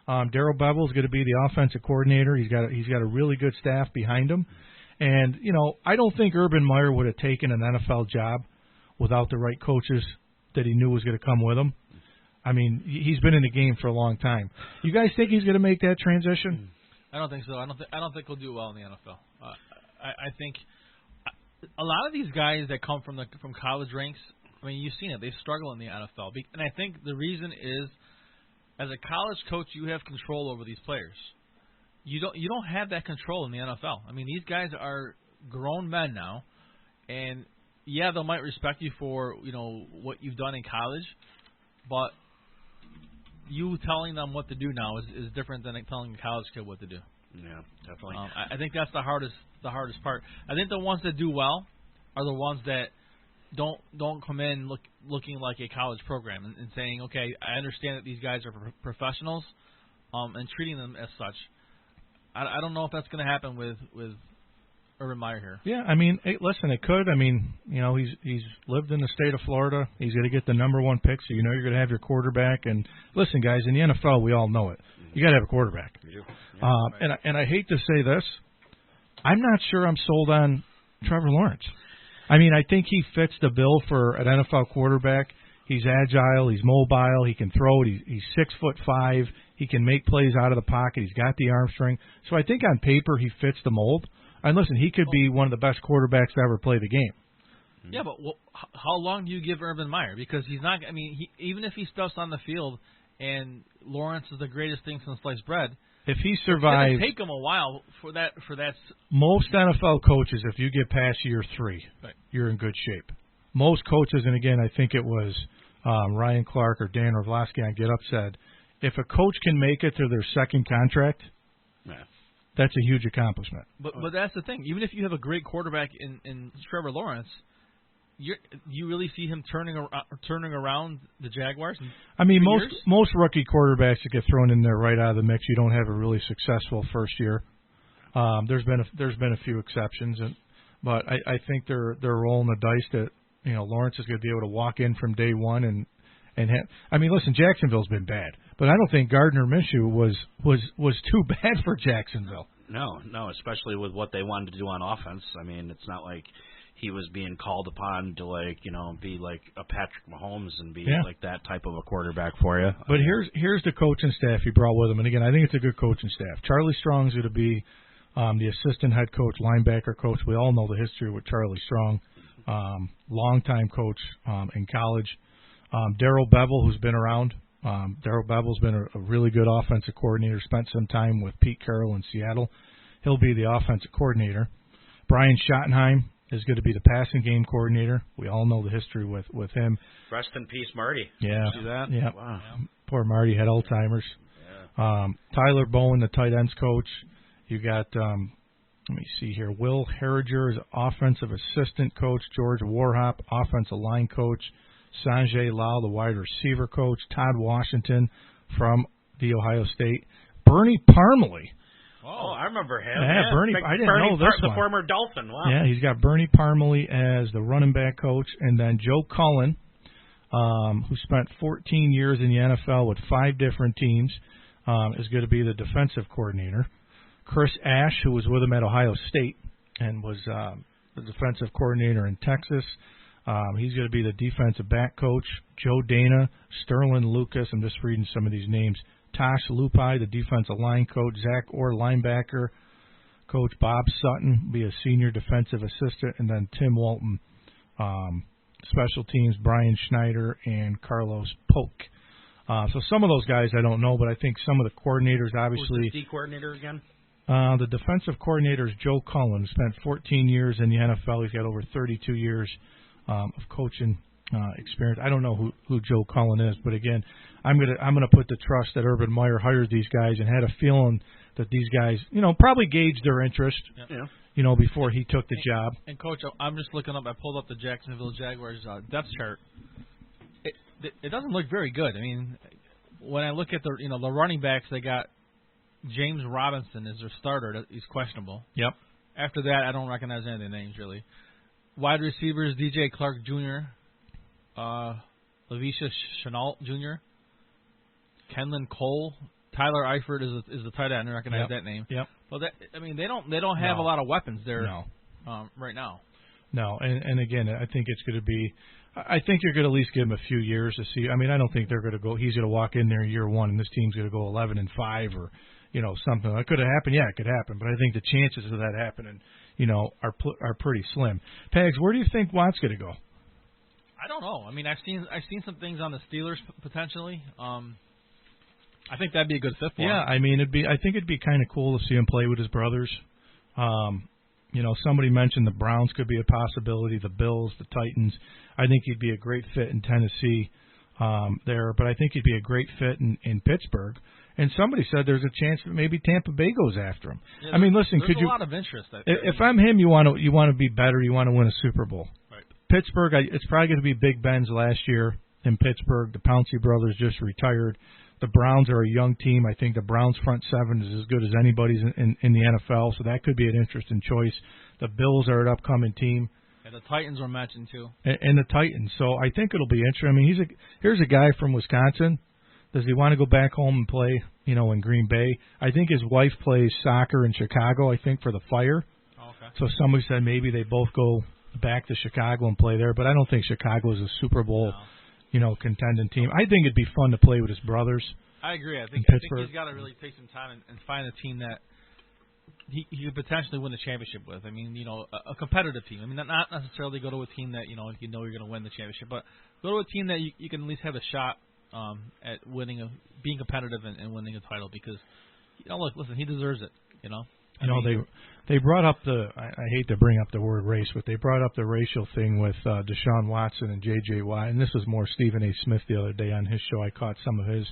Darrell Bevell is going to be the offensive coordinator. He's got a really good staff behind him. And, I don't think Urban Meyer would have taken an NFL job without the right coaches that he knew was going to come with him. I mean, he's been in the game for a long time. You guys think he's going to make that transition? I don't think so. I don't think he'll do well in the NFL. I think a lot of these guys that come from college ranks, I mean, you've seen it. They struggle in the NFL. And I think the reason is, as a college coach, you have control over these players. You don't have that control in the NFL. I mean, these guys are grown men now, and yeah, they might respect you for what you've done in college, but you telling them what to do now is different than telling a college kid what to do. Yeah, definitely. I think that's the hardest part. I think the ones that do well are the ones that don't come in looking like a college program and saying, okay, I understand that these guys are professionals, and treating them as such. I don't know if that's going to happen with Urban Meyer here. Yeah, I mean, hey, listen, it could. I mean, he's lived in the state of Florida. He's going to get the number one pick, so you're going to have your quarterback. And listen, guys, in the NFL, we all know it. You got to have a quarterback. And I hate to say this, I'm not sure I'm sold on Trevor Lawrence. I mean, I think he fits the bill for an NFL quarterback. He's agile. He's mobile. He can throw it. He's 6'5". He can make plays out of the pocket. He's got the arm strength. So I think on paper he fits the mold. And listen, he could be one of the best quarterbacks to ever play the game. Yeah, but how long do you give Urban Meyer? Because he's not. I mean, even if he stuffs on the field, and Lawrence is the greatest thing since sliced bread. If he survives, it's going to take him a while for that. Most NFL coaches, if you get past year 3, right, you're in good shape. Most coaches, and again, I think it was Ryan Clark or Dan Orlovsky on Get Up said, if a coach can make it to their second contract, that's a huge accomplishment. But that's the thing. Even if you have a great quarterback in Trevor Lawrence, you really see him turning around the Jaguars? I mean, most rookie quarterbacks that get thrown in there right out of the mix, you don't have a really successful first year. There's been a few exceptions, but I think they're rolling the dice that Lawrence is going to be able to walk in from day one and have, I mean, listen, Jacksonville's been bad, but I don't think Gardner Minshew was too bad for Jacksonville. No, especially with what they wanted to do on offense. I mean, it's not like he was being called upon to be like a Patrick Mahomes and be like that type of a quarterback for you. But here's the coaching staff he brought with him, and again, I think it's a good coaching staff. Charlie Strong's going to be the assistant head coach, linebacker coach. We all know the history with Charlie Strong, longtime coach in college. Darrell Bevell, who's been around. Darrell Bevell's been a really good offensive coordinator, spent some time with Pete Carroll in Seattle. He'll be the offensive coordinator. Brian Schottenheim is going to be the passing game coordinator. We all know the history with him. Rest in peace, Marty. Yeah. See that? Yeah. Wow. Poor Marty had Alzheimer's. Yeah. Tyler Bowen, the tight ends coach. You got, let me see here, Will Harriger is offensive assistant coach. George Warhop, offensive line coach. Sanjay Lal, the wide receiver coach. Todd Washington from the Ohio State. Bernie Parmalee. Oh, I remember him. Yeah, Bernie. I didn't know this the one. Former Dolphin. Wow. Yeah, he's got Bernie Parmalee as the running back coach, and then Joe Cullen, who spent 14 years in the NFL with 5 different teams, is going to be the defensive coordinator. Chris Ash, who was with him at Ohio State and was the defensive coordinator in Texas. He's going to be the defensive back coach. Joe Dana, Sterling Lucas, I'm just reading some of these names. Tosh Lupai, the defensive line coach. Zach Orr, linebacker coach. Bob Sutton, be a senior defensive assistant. And then Tim Walton, special teams, Brian Schneider, and Carlos Polk. So some of those guys I don't know, but I think some of the coordinators obviously. Who's the D coordinator again? The defensive coordinator is Joe Cullen, who spent 14 years in the NFL. He's got over 32 years of coaching experience. I don't know who Joe Cullen is, but again, I'm gonna put the trust that Urban Meyer hired these guys and had a feeling that these guys, probably gauged their interest, before he took the job. And Coach, I'm just looking up. I pulled up the Jacksonville Jaguars depth chart. it doesn't look very good. I mean, when I look at the running backs, they got James Robinson as their starter. He's questionable. Yep. After that, I don't recognize any of the names really. Wide receivers: DJ Clark Jr., Lavisha Chenault Jr., Kenlon Cole, Tyler Eifert is the tight end. I don't recognize that name. Yep. Well, they don't have a lot of weapons there right now. No, and again, I think it's going to be. I think you're going to at least give him a few years to see. I mean, I don't think they're going to go. He's going to walk in there year one, and this team's going to go 11-5 or something. That could have happened. Yeah, it could happen. But I think the chances of that happening, are pretty slim. Pags, where do you think Watt's going to go? I don't know. I mean, I've seen some things on the Steelers potentially. I think that'd be a good fit for him. Yeah, I mean, I think it'd be kind of cool to see him play with his brothers. Somebody mentioned the Browns could be a possibility, the Bills, the Titans. I think he'd be a great fit in Tennessee there, but I think he'd be a great fit in Pittsburgh. And somebody said there's a chance that maybe Tampa Bay goes after him. Yeah, I mean, listen, there's a lot of interest. If I'm him, you want to be better. You want to win a Super Bowl. Right. Pittsburgh, it's probably going to be Big Ben's last year in Pittsburgh. The Pouncey brothers just retired. The Browns are a young team. I think the Browns front seven is as good as anybody's in the NFL, so that could be an interesting choice. The Bills are an upcoming team. And the Titans were matching too. And the Titans. So I think it'll be interesting. I mean, here's a guy from Wisconsin. Does he want to go back home and play, in Green Bay? I think his wife plays soccer in Chicago, I think, for the Fire. Oh, okay. So somebody said maybe they both go back to Chicago and play there, but I don't think Chicago is a Super Bowl contending team. I think it'd be fun to play with his brothers. I agree. I think he's got to really take some time and find a team that he could potentially win the championship with. I mean, a competitive team. I mean, not necessarily go to a team that you're going to win the championship, but go to a team that you can at least have a shot at winning, being competitive and winning a title. Because listen, he deserves it. They brought up I hate to bring up the word race, but they brought up the racial thing with Deshaun Watson and J.J. Watt, and this was more Stephen A. Smith the other day on his show. I caught some of his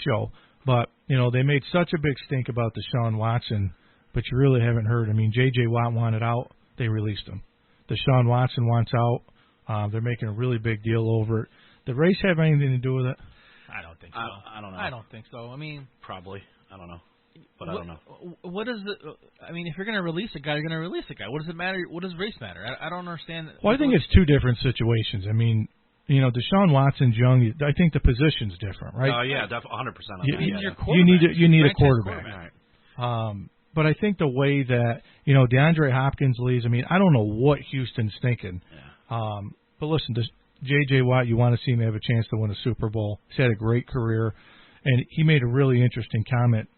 show, but they made such a big stink about Deshaun Watson, but you really haven't heard. I mean, J.J. Watt wanted out, they released him. Deshaun Watson wants out. They're making a really big deal over it. Did race have anything to do with it? I don't think so. I don't know. I don't think so. I mean, probably. I don't know. But I don't know. What is it? I mean, if you're going to release a guy, you're going to release a guy. What does it matter? What does race matter? I don't understand. Well, I think it's two different situations. I mean, Deshaun Watson's young. I think the position's different, right? Oh yeah, 100%. You need a quarterback. But I think the way that DeAndre Hopkins leads. I mean, I don't know what Houston's thinking. Yeah. But listen, J.J. Watt, you want to see him have a chance to win a Super Bowl. He's had a great career. And he made a really interesting comment.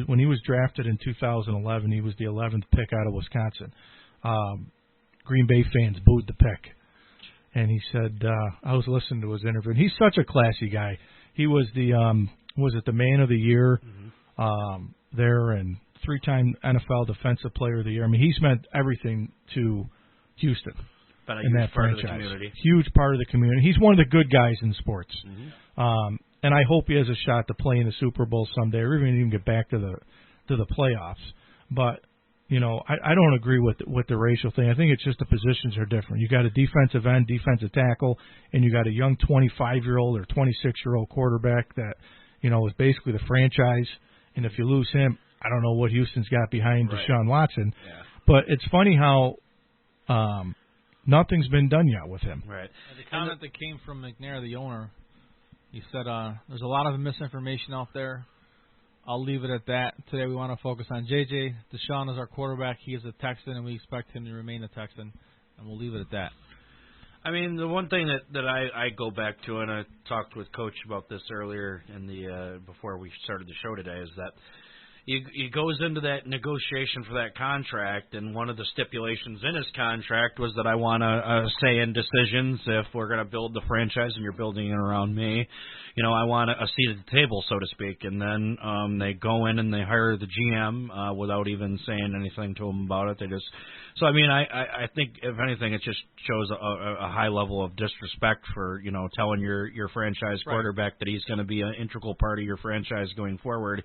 When he was drafted in 2011, he was the 11th pick out of Wisconsin. Green Bay fans booed the pick. And he said, I was listening to his interview, and he's such a classy guy. He was the the Man of the Year there, and 3-time NFL Defensive Player of the Year. I mean, he's meant everything to Houston in that franchise. Huge part of the community. He's one of the good guys in sports. Mm-hmm. And I hope he has a shot to play in the Super Bowl someday, or even get back to the playoffs. But I don't agree with the racial thing. I think it's just the positions are different. You got a defensive end, defensive tackle, and you got a young 25-year-old or 26-year-old quarterback that is basically the franchise. And if you lose him, I don't know what Houston's got behind Deshaun Watson. Yeah. But it's funny how nothing's been done yet with him. Right. And the comment that came from McNair, the owner. He said, there's a lot of misinformation out there. I'll leave it at that. Today we want to focus on J.J. Deshaun is our quarterback. He is a Texan, and we expect him to remain a Texan. And we'll leave it at that. I mean, the one thing that I go back to, and I talked with Coach about this earlier before we started the show today, is that he goes into that negotiation for that contract, and one of the stipulations in his contract was that I want a say in decisions if we're going to build the franchise and you're building it around me. I want a seat at the table, so to speak. And then they go in and they hire the GM without even saying anything to him about it. So I mean, I think if anything, it just shows a high level of disrespect for telling your franchise quarterback that he's going to be an integral part of your franchise going forward.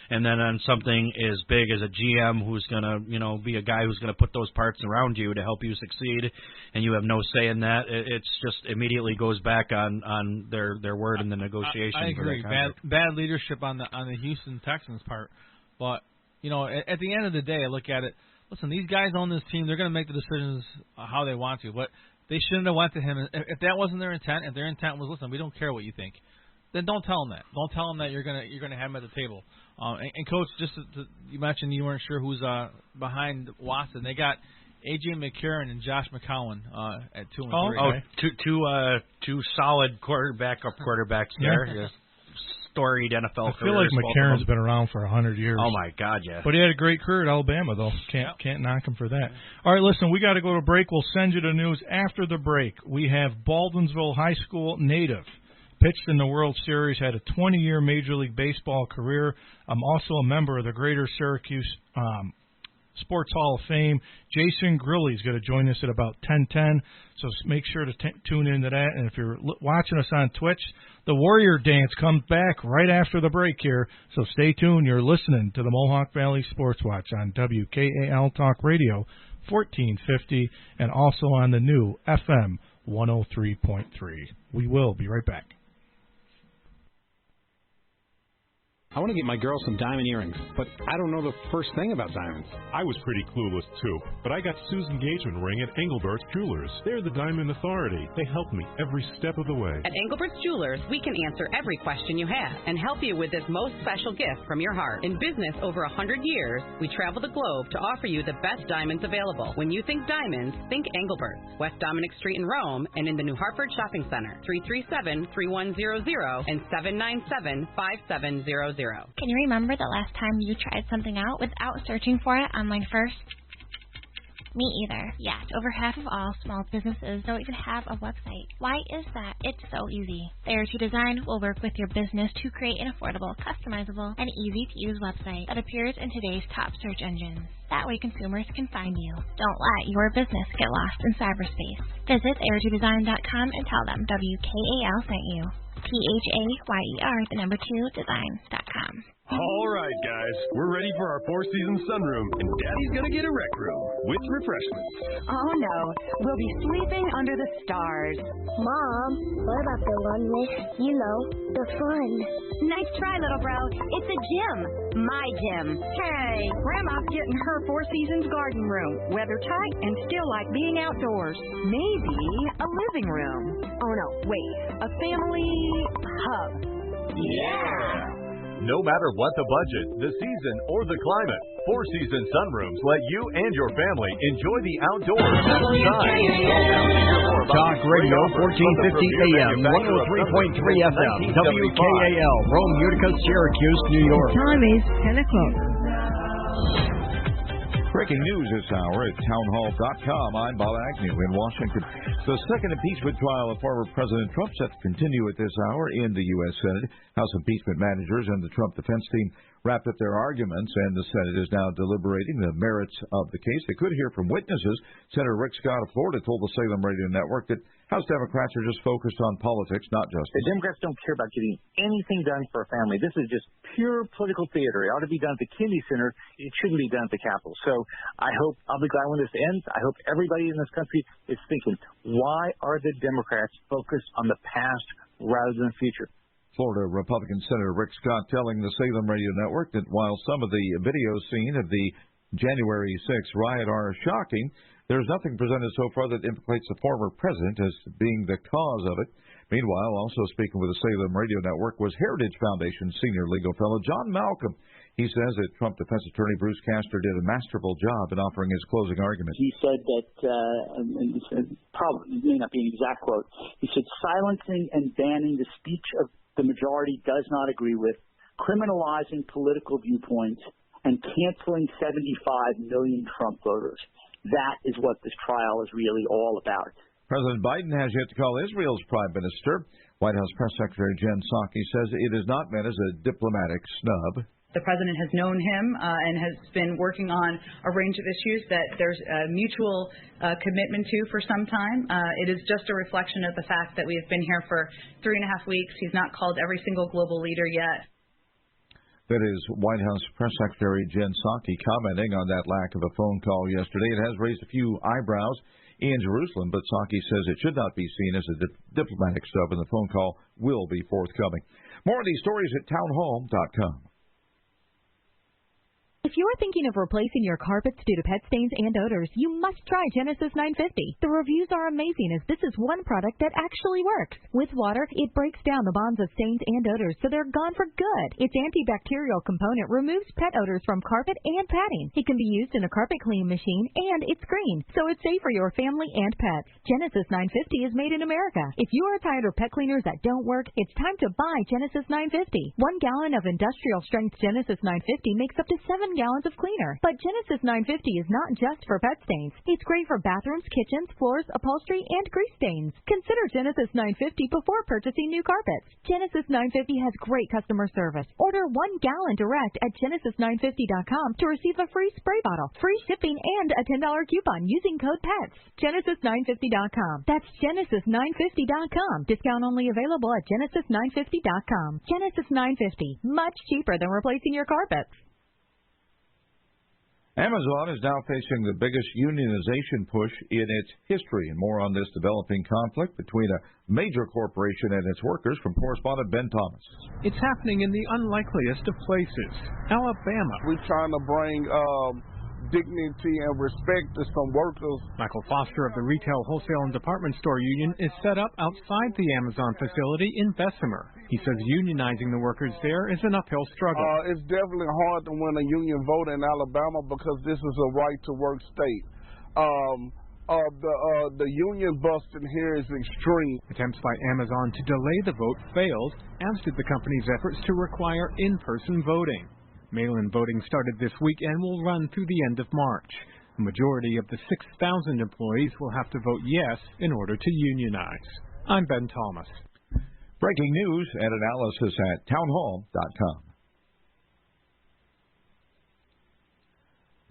And then on something as big as a GM who's going to, be a guy who's going to put those parts around you to help you succeed, and you have no say in that, it's just immediately goes back on their word in the negotiation. I agree. Bad leadership on the Houston Texans part, but at the end of the day, I look at it. Listen, these guys on this team, they're going to make the decisions how they want to, but they shouldn't have went to him. If that wasn't their intent, if their intent was, listen, we don't care what you think, then don't tell them that. Don't tell them that you're gonna have them at the table. And Coach, just you mentioned you weren't sure who's behind Watson. They got A.J. McCarron and Josh McCown at 2 and 3. Two solid quarterbacks there. Yeah. Storied NFL careers. I feel like McCarron's been around for 100 years. Oh, my God, yeah. But he had a great career at Alabama, though. Can't knock him for that. All right, listen, we got to go to break. We'll send you the news after the break. We have Baldwinsville High School native. Pitched in the World Series, had a 20-year Major League Baseball career. I'm also a member of the Greater Syracuse Sports Hall of Fame. Jason Grilli is going to join us at about 10:10, so make sure to tune into that. And if you're watching us on Twitch, the Warrior Dance comes back right after the break here, so stay tuned. You're listening to the Mohawk Valley Sports Watch on WKAL Talk Radio 1450 and also on the new FM 103.3. We will be right back. I want to get my girl some diamond earrings, but I don't know the first thing about diamonds. I was pretty clueless, too, but I got Sue's engagement ring at Engelbert's Jewelers. They're the diamond authority. They helped me every step of the way. At Engelbert's Jewelers, we can answer every question you have and help you with this most special gift from your heart. In business over 100 years, we travel the globe to offer you the best diamonds available. When you think diamonds, think Engelbert's, West Dominic Street in Rome and in the New Hartford Shopping Center, 337-3100 and 797-5700. Can you remember the last time you tried something out without searching for it online first? Me either. Yes, over half of all small businesses don't even have a website. Why is that? It's so easy. There to Design will work with your business to create an affordable, customizable, and easy-to-use website that appears in today's top search engines. That way consumers can find you. Don't let your business get lost in cyberspace. Visit air2design.com and tell them WKAL sent you. PHAYER2design.com. All right, guys, we're ready for our four-season sunroom, and Daddy's gonna get a rec room with refreshments. Oh no, we'll be sleeping under the stars. Mom, what about the one with, the fun? Nice try, little bro. It's a gym. My gym. Hey, Grandma's getting her Four Seasons garden room. Weather tight and still like being outdoors. Maybe a living room. Oh no, wait, a family hub. Yeah! No matter what the budget, the season, or the climate, Four Seasons Sunrooms let you and your family enjoy the outdoors. Talk Radio 1450 AM, 103.3 FM, WKAL, Rome, Utica, Syracuse, New York. Time is 10 o'clock. Breaking news this hour at townhall.com. I'm Bob Agnew in Washington. The second impeachment trial of former President Trump set to continue at this hour in the U.S. Senate. House impeachment managers and the Trump defense team wrapped up their arguments, and the Senate is now deliberating the merits of the case. They could hear from witnesses. Senator Rick Scott of Florida told the Salem Radio Network that House Democrats are just focused on politics, not justice. The Democrats don't care about getting anything done for a family. This is just pure political theater. It ought to be done at the Kennedy Center. It shouldn't be done at the Capitol. So I'll be glad when this ends. I hope everybody in this country is thinking, why are the Democrats focused on the past rather than the future? Florida Republican Senator Rick Scott telling the Salem Radio Network that while some of the videos seen of the January 6th riot are shocking, there's nothing presented so far that implicates the former president as being the cause of it. Meanwhile, also speaking with the Salem Radio Network was Heritage Foundation senior legal fellow John Malcolm. He says that Trump defense attorney Bruce Castor did a masterful job in offering his closing argument. He said that, probably may not be an exact quote, he said silencing and banning the speech of the majority does not agree with, criminalizing political viewpoints, and canceling 75 million Trump voters. That is what this trial is really all about. President Biden has yet to call Israel's prime minister. White House Press Secretary Jen Psaki says it is not meant as a diplomatic snub. The president has known him and has been working on a range of issues that there's a mutual commitment to for some time. It is just a reflection of the fact that we have been here for 3.5 weeks. He's not called every single global leader yet. That is White House Press Secretary Jen Psaki commenting on that lack of a phone call yesterday. It has raised a few eyebrows in Jerusalem, but Psaki says it should not be seen as a diplomatic stub, and the phone call will be forthcoming. More of these stories at townhall.com. If you're thinking of replacing your carpets due to pet stains and odors, you must try Genesis 950. The reviews are amazing as this is one product that actually works. With water, it breaks down the bonds of stains and odors so they're gone for good. Its antibacterial component removes pet odors from carpet and padding. It can be used in a carpet cleaning machine and it's green, so it's safe for your family and pets. Genesis 950 is made in America. If you are tired of pet cleaners that don't work, it's time to buy Genesis 950. 1 gallon of industrial strength Genesis 950 makes up to 7 gallons of cleaner. But Genesis 950 is not just for pet stains. It's great for bathrooms, kitchens, floors, upholstery, and grease stains. Consider Genesis 950 before purchasing new carpets. Genesis 950 has great customer service. Order 1 gallon direct at Genesis950.com to receive a free spray bottle, free shipping, and a $10 coupon using code PETS. Genesis950.com. That's Genesis950.com. Discount only available at Genesis950.com. Genesis 950. Much cheaper than replacing your carpets. Amazon is now facing the biggest unionization push in its history, and more on this developing conflict between a major corporation and its workers from correspondent Ben Thomas. It's happening in the unlikeliest of places, Alabama. We're trying to bring dignity and respect to some workers. Michael Foster of the Retail, Wholesale, and Department Store Union is set up outside the Amazon facility in Bessemer. He says unionizing the workers there is an uphill struggle. It's definitely hard to win a union vote in Alabama because this is a right-to-work state. The union busting here is extreme. Attempts by Amazon to delay the vote failed, as did the company's efforts to require in-person voting. Mail-in voting started this week and will run through the end of March. The majority of the 6,000 employees will have to vote yes in order to unionize. I'm Ben Thomas. Breaking news and analysis at townhall.com.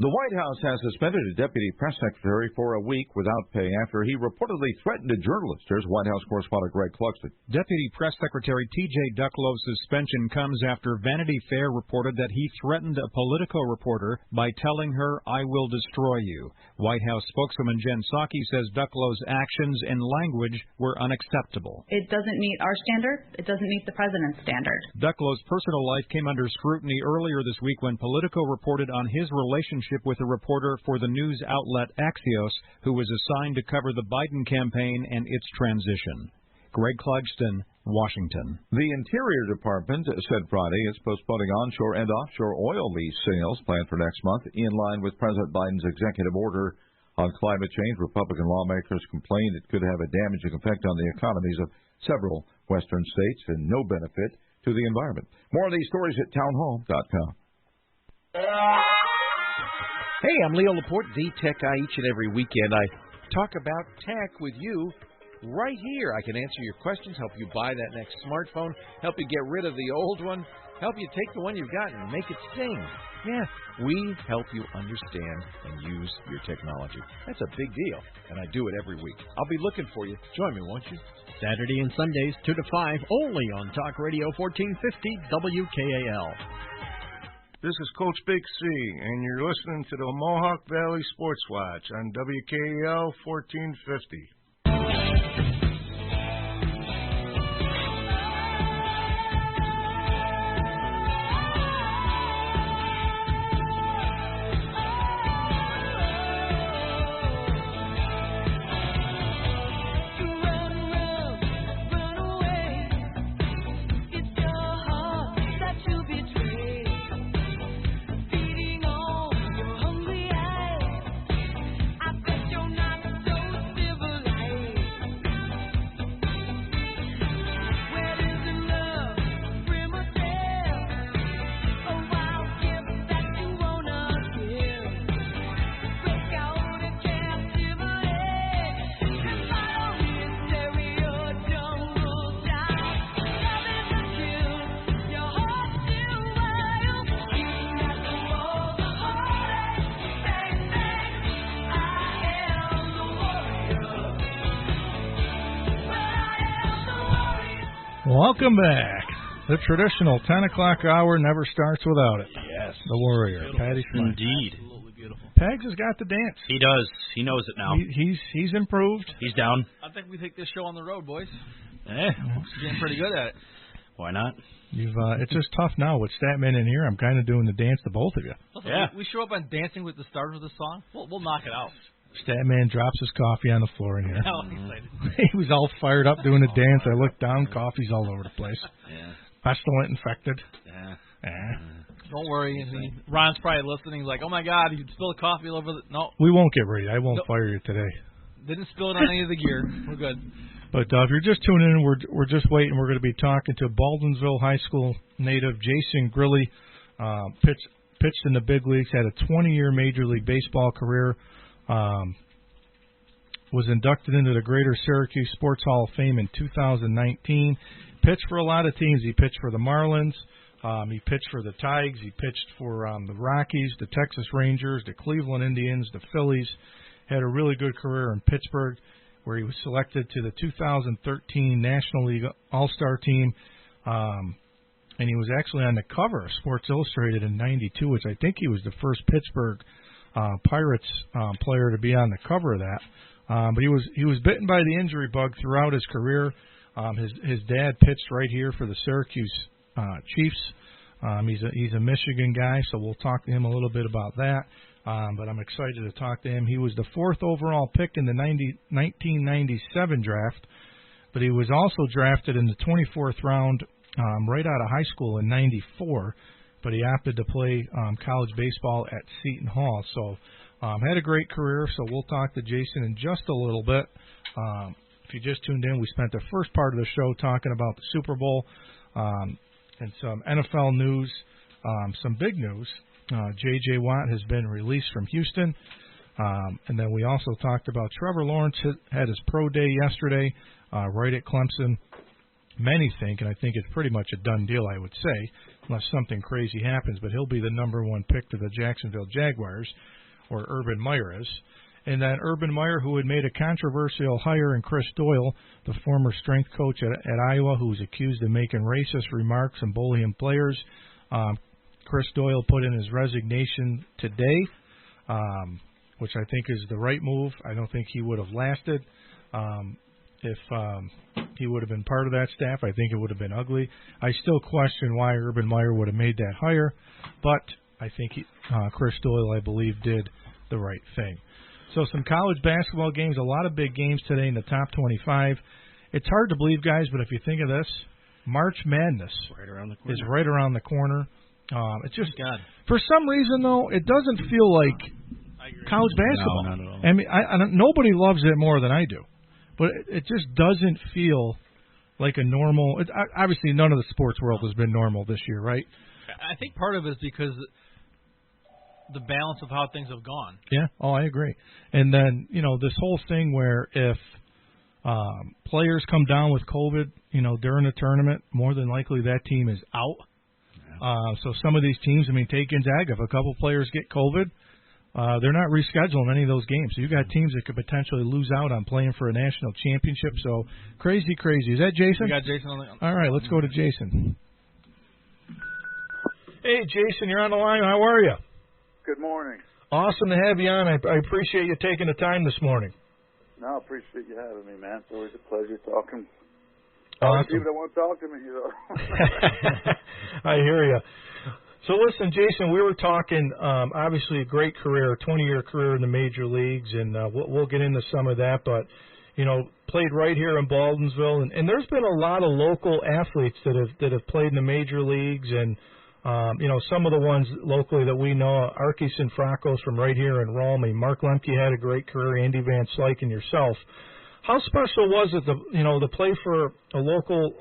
The White House has suspended a deputy press secretary for a week without pay after he reportedly threatened a journalist. Here's White House correspondent Greg Clugston. Deputy Press Secretary T.J. Ducklow's suspension comes after Vanity Fair reported that he threatened a Politico reporter by telling her, "I will destroy you." White House spokeswoman Jen Psaki says Ducklow's actions and language were unacceptable. It doesn't meet our standard. It doesn't meet the president's standard. Ducklow's personal life came under scrutiny earlier this week when Politico reported on his relationship with a reporter for the news outlet Axios, who was assigned to cover the Biden campaign and its transition. Greg Clugston, Washington. The Interior Department said Friday it's postponing onshore and offshore oil lease sales planned for next month in line with President Biden's executive order on climate change. Republican lawmakers complained it could have a damaging effect on the economies of several western states and no benefit to the environment. More of these stories at townhall.com. Hey, I'm Leo Laporte, the Tech Guy. Each and every weekend I talk about tech with you right here. I can answer your questions, help you buy that next smartphone, help you get rid of the old one, help you take the one you've got and make it sing. Yeah, we help you understand and use your technology. That's a big deal, and I do it every week. I'll be looking for you. Join me, won't you? Saturday and Sundays, 2 to 5, only on Talk Radio 1450 WKAL. This is Coach Big C, and you're listening to the Mohawk Valley Sports Watch on WKAL 1450. Welcome back. The traditional 10 o'clock hour never starts without it. Yes. The Warrior, Patty Schlein. Indeed. Pags has got the dance. He does. He knows it now. He's improved. He's down. I think we take this show on the road, boys. Eh. He's getting pretty good at it. Why not? It's just tough now with Statman in here. I'm kind of doing the dance to both of you. Listen, yeah. We show up on Dancing with the Stars of the song. We'll knock it out. Statman drops his coffee on the floor in here. No, he was all fired up doing the dance. I looked down, coffee's all over the place. Yeah. Pestilent infected. Yeah. Don't worry. Ron's probably listening. He's like, oh, my God, you spilled coffee all over the... No. We won't get ready. I won't fire you today. Didn't spill it on any of the gear. We're good. But if you're just tuning in, we're just waiting. We're going to be talking to Baldwinsville High School native Jason Grilli. Pitched in the big leagues, had a 20-year Major League Baseball career. Was inducted into the Greater Syracuse Sports Hall of Fame in 2019. Pitched for a lot of teams. He pitched for the Marlins. He pitched for the Tigers. He pitched for the Rockies, the Texas Rangers, the Cleveland Indians, the Phillies. Had a really good career in Pittsburgh, where he was selected to the 2013 National League All-Star team. And he was actually on the cover of Sports Illustrated in '92, which I think he was the first Pittsburgh Pirates player to be on the cover of that. But he was bitten by the injury bug throughout his career. His dad pitched right here for the Syracuse Chiefs. He's a Michigan guy, so we'll talk to him a little bit about that. But I'm excited to talk to him. He was the 4th overall pick in the 1997 draft, but he was also drafted in the 24th round right out of high school in '94. But he opted to play college baseball at Seton Hall. So had a great career. So we'll talk to Jason in just a little bit. If you just tuned in, we spent the first part of the show talking about the Super Bowl and some NFL news, some big news. J.J. Watt has been released from Houston. And then we also talked about Trevor Lawrence had his pro day yesterday right at Clemson. Many think, and I think it's pretty much a done deal, I would say, unless something crazy happens, but he'll be the number 1 pick to the Jacksonville Jaguars, or Urban Meyer is. And then Urban Meyer, who had made a controversial hire in Chris Doyle, the former strength coach at Iowa, who was accused of making racist remarks and bullying players. Chris Doyle put in his resignation today, which I think is the right move. I don't think he would have lasted if he would have been part of that staff. I think it would have been ugly. I still question why Urban Meyer would have made that hire, but I think Chris Doyle, I believe, did the right thing. So some college basketball games, a lot of big games today in the top 25. It's hard to believe, guys, but if you think of this, March Madness is right around the corner. It's just, for some reason, though, it doesn't feel like college basketball. No, not at all. I mean, I don't, nobody loves it more than I do, but it just doesn't feel like a normal. Obviously, none of the sports world has been normal this year, right? I think part of it is because the balance of how things have gone. Yeah. Oh, I agree. And then, this whole thing where if players come down with COVID, during the tournament, more than likely that team is out. So some of these teams, take Gonzaga. If a couple players get COVID, they're not rescheduling any of those games. So you got teams that could potentially lose out on playing for a national championship. So crazy. Is that Jason? We got Jason on the... All right, let's go to Jason. Hey, Jason, you're on the line. How are you? Good morning. Awesome to have you on. I appreciate you taking the time this morning. No, I appreciate you having me, man. It's always a pleasure talking. Awesome. People that want to talk to me, I hear you. So listen, Jason, we were talking, obviously a great career, 20-year career in the major leagues, and we'll get into some of that, but, played right here in Baldwinsville, and there's been a lot of local athletes that have played in the major leagues, and, some of the ones locally that we know, Arkis and Fracos from right here in Rome. Mark Lemke had a great career, Andy Van Slyke, and yourself. How special was it to play for a local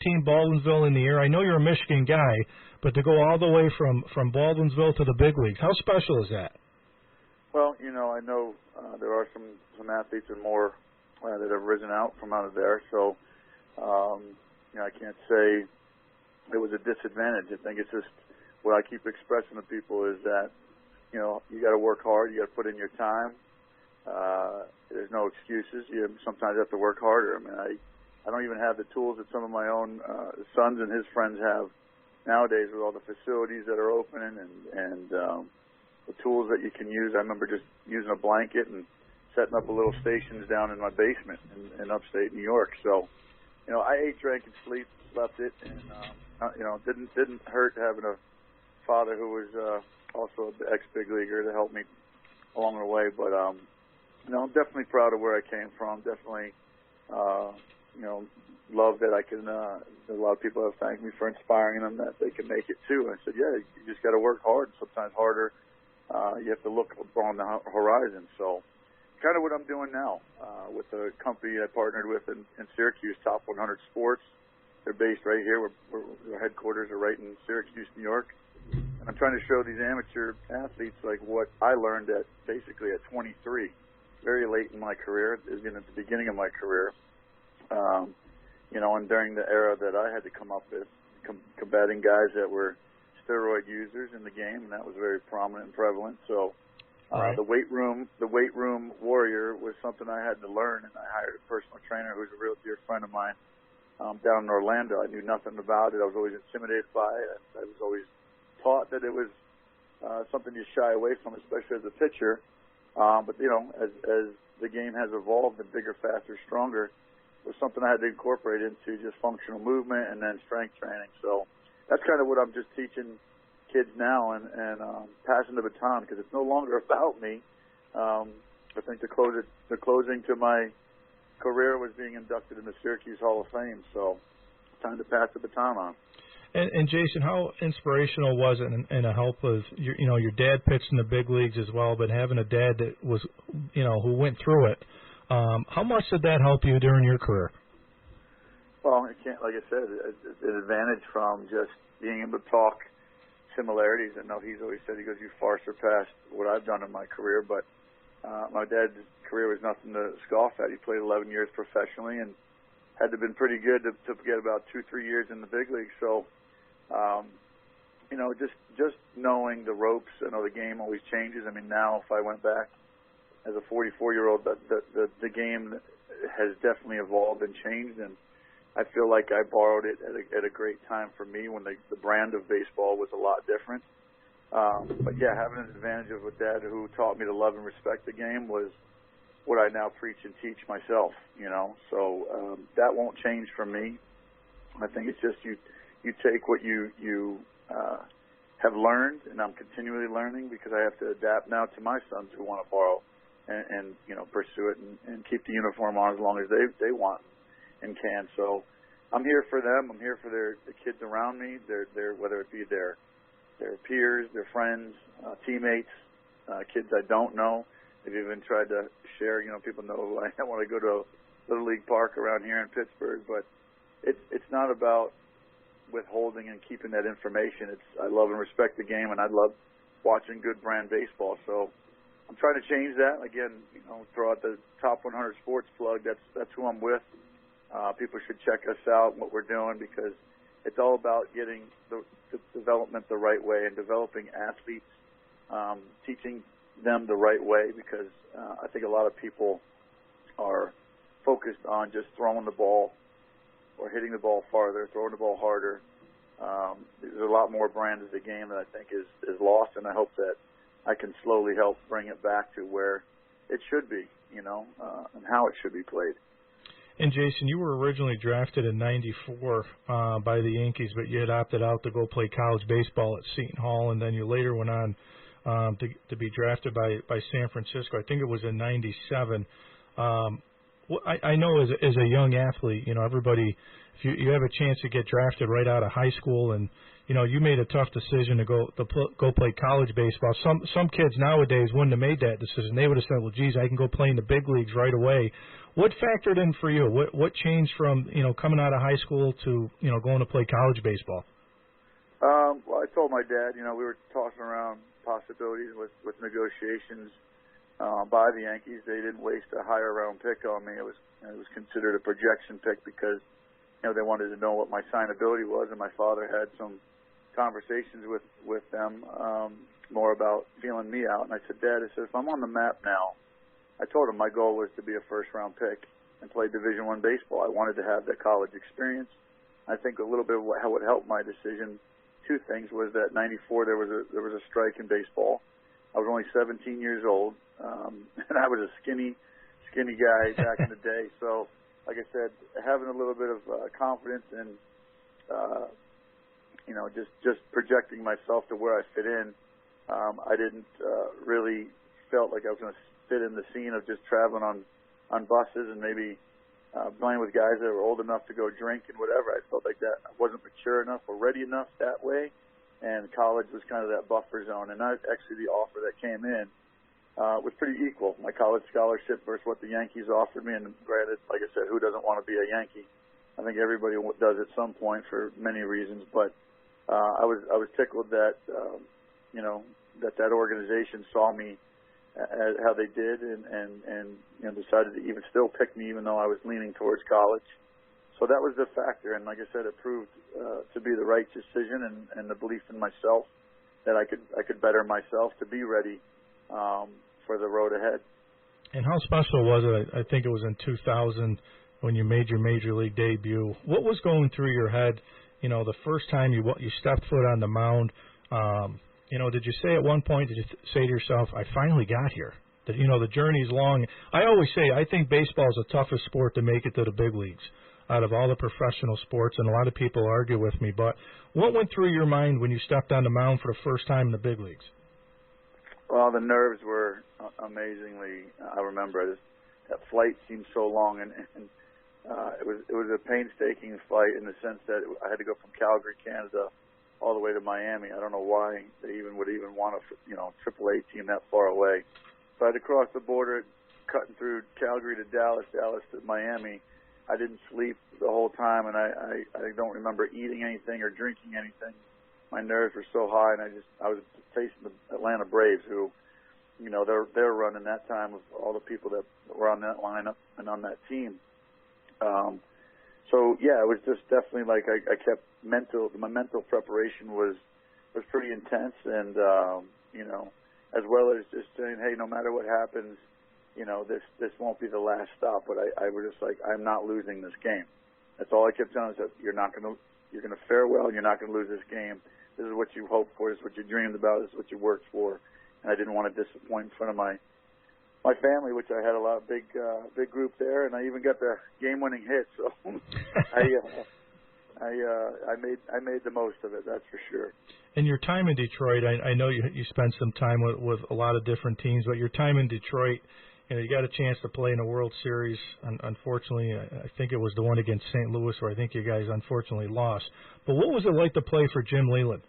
team, Baldwinsville, in the air? I know you're a Michigan guy, but to go all the way from Baldwinsville to the big leagues, how special is that? Well, I know there are some athletes and more that have risen out from out of there. So, I can't say it was a disadvantage. I think it's just what I keep expressing to people is that, you got to work hard. You got to put in your time. There's no excuses. You sometimes have to work harder. I don't even have the tools that some of my own sons and his friends have nowadays with all the facilities that are opening and the tools that you can use. I remember just using a blanket and setting up a little stations down in my basement in upstate New York. So, I ate, drank, and slept it, and didn't hurt having a father who was also an ex-big leaguer to help me along the way. But I'm definitely proud of where I came from. Definitely, love that I can. A lot of people have thanked me for inspiring them that they can make it too. And I said, yeah, you just got to work hard. Sometimes harder. You have to look on the horizon. So, kind of what I'm doing now with the company I partnered with in Syracuse, Top 100 Sports. They're based right here. Our headquarters are right in Syracuse, New York. And I'm trying to show these amateur athletes like what I learned basically at 23, very late in my career, even at the beginning of my career. And during the era that I had to come up with, combating guys that were steroid users in the game, and that was very prominent and prevalent. So the weight room warrior was something I had to learn, and I hired a personal trainer who's a real dear friend of mine down in Orlando. I knew nothing about it. I was always intimidated by it. I was always taught that it was something you shy away from, especially as a pitcher. But as the game has evolved and bigger, faster, stronger, it was something I had to incorporate into just functional movement and then strength training. So that's kind of what I'm just teaching kids now and passing the baton, because it's no longer about me. I think the closing to my career was being inducted in the Syracuse Hall of Fame. So time to pass the baton on. And Jason, how inspirational was it and a help with your dad pitched in the big leagues as well, but having a dad that was who went through it, how much did that help you during your career? Well, it can't, like I said, an advantage from just being able to talk similarities. I know he's always said, he goes, you far surpassed what I've done in my career, but my dad's career was nothing to scoff at. He played 11 years professionally and had to have been pretty good to get about 2-3 years in the big league. So, just knowing the ropes. I know the game always changes. I mean, now if I went back as a 44-year-old, the game has definitely evolved and changed, and I feel like I borrowed it at a great time for me when the brand of baseball was a lot different. But yeah, having an advantage of a dad who taught me to love and respect the game was what I now preach and teach myself, So that won't change for me. I think it's just you take what you have learned, and I'm continually learning because I have to adapt now to my sons who want to borrow and pursue it and keep the uniform on as long as they want and can. So I'm here for them. I'm here for the kids around me. They're whether it be their peers, their friends, teammates, kids I don't know. They've even tried to share. People know I want to go to a Little League park around here in Pittsburgh, but it's not about withholding and keeping that information. I love and respect the game, and I love watching good brand baseball. So I'm trying to change that. Again, throw out the Top 100 Sports plug. That's who I'm with. People should check us out, what we're doing, because it's all about getting the development the right way and developing athletes, teaching them the right way, because I think a lot of people are focused on just throwing the ball or hitting the ball farther, throwing the ball harder. There's a lot more brand of the game that I think is lost, and I hope that I can slowly help bring it back to where it should be, and how it should be played. And Jason, you were originally drafted in '94 by the Yankees, but you had opted out to go play college baseball at Seton Hall, and then you later went on to be drafted by San Francisco. I think it was in '97. I know as a young athlete, everybody, if you have a chance to get drafted right out of high school, and you made a tough decision to go play college baseball. Some kids nowadays wouldn't have made that decision. They would have said, "Well, geez, I can go play in the big leagues right away." What factored in for you? What changed from coming out of high school to going to play college baseball? Well, I told my dad. We were tossing around possibilities with negotiations by the Yankees. They didn't waste a higher round pick on me. It was considered a projection pick because they wanted to know what my signability was, and my father had some conversations with them more about feeling me out. And I said, Dad, if I'm on the map now, I told him my goal was to be a first round pick and play Division I baseball. I wanted to have that college experience. I think a little bit of what helped my decision, two things, was that '94 there was a strike in baseball. I was only 17 years old, and I was a skinny guy back in the day. So, like I said, having a little bit of confidence and just projecting myself to where I fit in, I didn't really felt like I was going to fit in the scene of just traveling on buses and maybe playing with guys that were old enough to go drink and whatever. I felt like that I wasn't mature enough or ready enough that way, and college was kind of that buffer zone. And actually the offer that came in was pretty equal. My college scholarship versus what the Yankees offered me, and granted, like I said, who doesn't want to be a Yankee? I think everybody does at some point for many reasons, but I was tickled that that organization saw me how they did, and decided to even still pick me, even though I was leaning towards college. So that was the factor, and like I said, it proved to be the right decision, and the belief in myself that I could better myself to be ready for the road ahead. And how special was it? I think it was in 2000 when you made your major league debut. What was going through your head? The first time you stepped foot on the mound. Did you say at one point, did you say to yourself, I finally got here? That, the journey's long. I always say, I think baseball is the toughest sport to make it to the big leagues out of all the professional sports, and a lot of people argue with me. But what went through your mind when you stepped on the mound for the first time in the big leagues? Well, the nerves were amazingly, I remember that flight seemed so long, and it was a painstaking flight in the sense that I had to go from Calgary, Canada, all the way to Miami. I don't know why they would want a AAA team that far away. So I had to cross the border, cutting through Calgary to Dallas, Dallas to Miami. I didn't sleep the whole time, and I don't remember eating anything or drinking anything. My nerves were so high, and I was facing the Atlanta Braves, who, they're running that time of all the people that were on that lineup and on that team. So yeah, it was just definitely like I kept my mental preparation was pretty intense, and as well as just saying, hey, no matter what happens, this won't be the last stop. But I was just like, I'm not losing this game. That's all I kept telling myself. You're gonna fare well, and you're not gonna lose this game. This is what you hoped for. This is what you dreamed about. This is what you worked for. And I didn't want to disappoint in front of my family, which I had a lot of big group there, and I even got the game-winning hit. So I made the most of it. That's for sure. And your time in Detroit, I know you spent some time with a lot of different teams, but your time in Detroit, you got a chance to play in a World Series. Unfortunately, I think it was the one against St. Louis, where I think you guys unfortunately lost. But what was it like to play for Jim Leyland?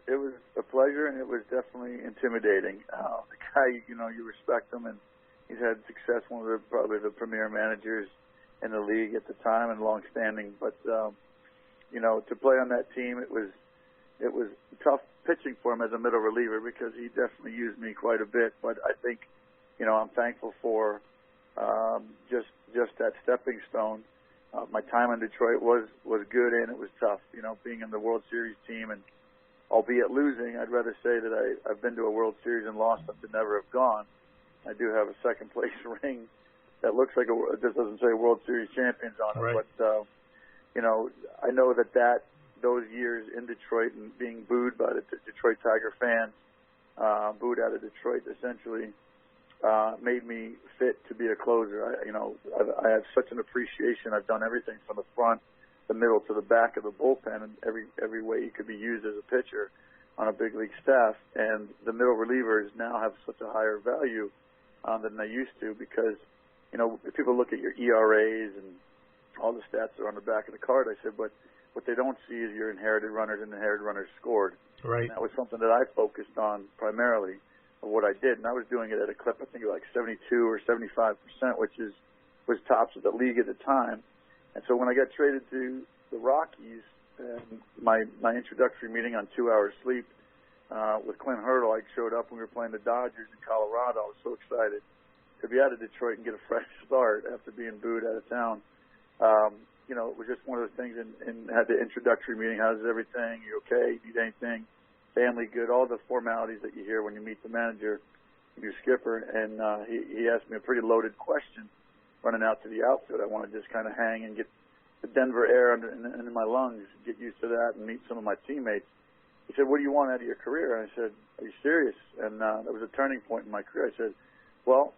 It was a pleasure, and it was definitely intimidating. The guy, you respect him, and he's had success. One of probably the premier managers in the league at the time, and long-standing. But to play on that team, it was tough pitching for him as a middle reliever, because he definitely used me quite a bit. But I think, I'm thankful for just that stepping stone. My time in Detroit was good, and it was tough. Being in the World Series team, and albeit losing, I'd rather say that I've been to a World Series and lost than to never have gone. I do have a second place ring that looks like it just doesn't say World Series champions on it. Right. But I know that those years in Detroit and being booed by the Detroit Tiger fans, booed out of Detroit essentially, made me fit to be a closer. I have such an appreciation. I've done everything from the front, the middle, to the back of the bullpen, and every way you could be used as a pitcher on a big league staff. And the middle relievers now have such a higher value than they used to, because people look at your ERAs and all the stats that are on the back of the card. I said, but what they don't see is your inherited runners and inherited runners scored. Right. And that was something that I focused on primarily of what I did, and I was doing it at a clip, I think, like 72 or 75%, which was tops of the league at the time. And so when I got traded to the Rockies, and my introductory meeting on 2 hours sleep with Clint Hurdle, I showed up when we were playing the Dodgers in Colorado. I was so excited to be out of Detroit and get a fresh start after being booed out of town. It was just one of the things, and had the introductory meeting. How's everything? You okay? Need anything? Family good? All the formalities that you hear when you meet the manager. new skipper, and he asked me a pretty loaded question running out to the outfield. I want to just kind of hang and get the Denver air in my lungs, get used to that, and meet some of my teammates. He said, "What do you want out of your career?" And I said, "Are you serious?" And that was a turning point in my career. I said, "Well,"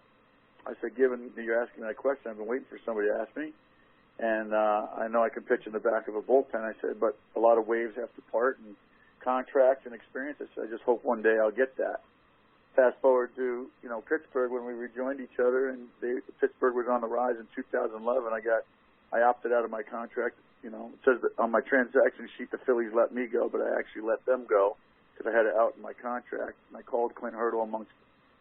I said, "given that you're asking me that question, I've been waiting for somebody to ask me. And I know I can pitch in the back of a bullpen." I said, "But a lot of waves have to part, and contracts and experience." I said, "I just hope one day I'll get that." Fast forward to, Pittsburgh when we rejoined each other, and Pittsburgh was on the rise in 2011. I opted out of my contract. It says that on my transaction sheet the Phillies let me go, but I actually let them go because I had it out in my contract. And I called Clint Hurdle amongst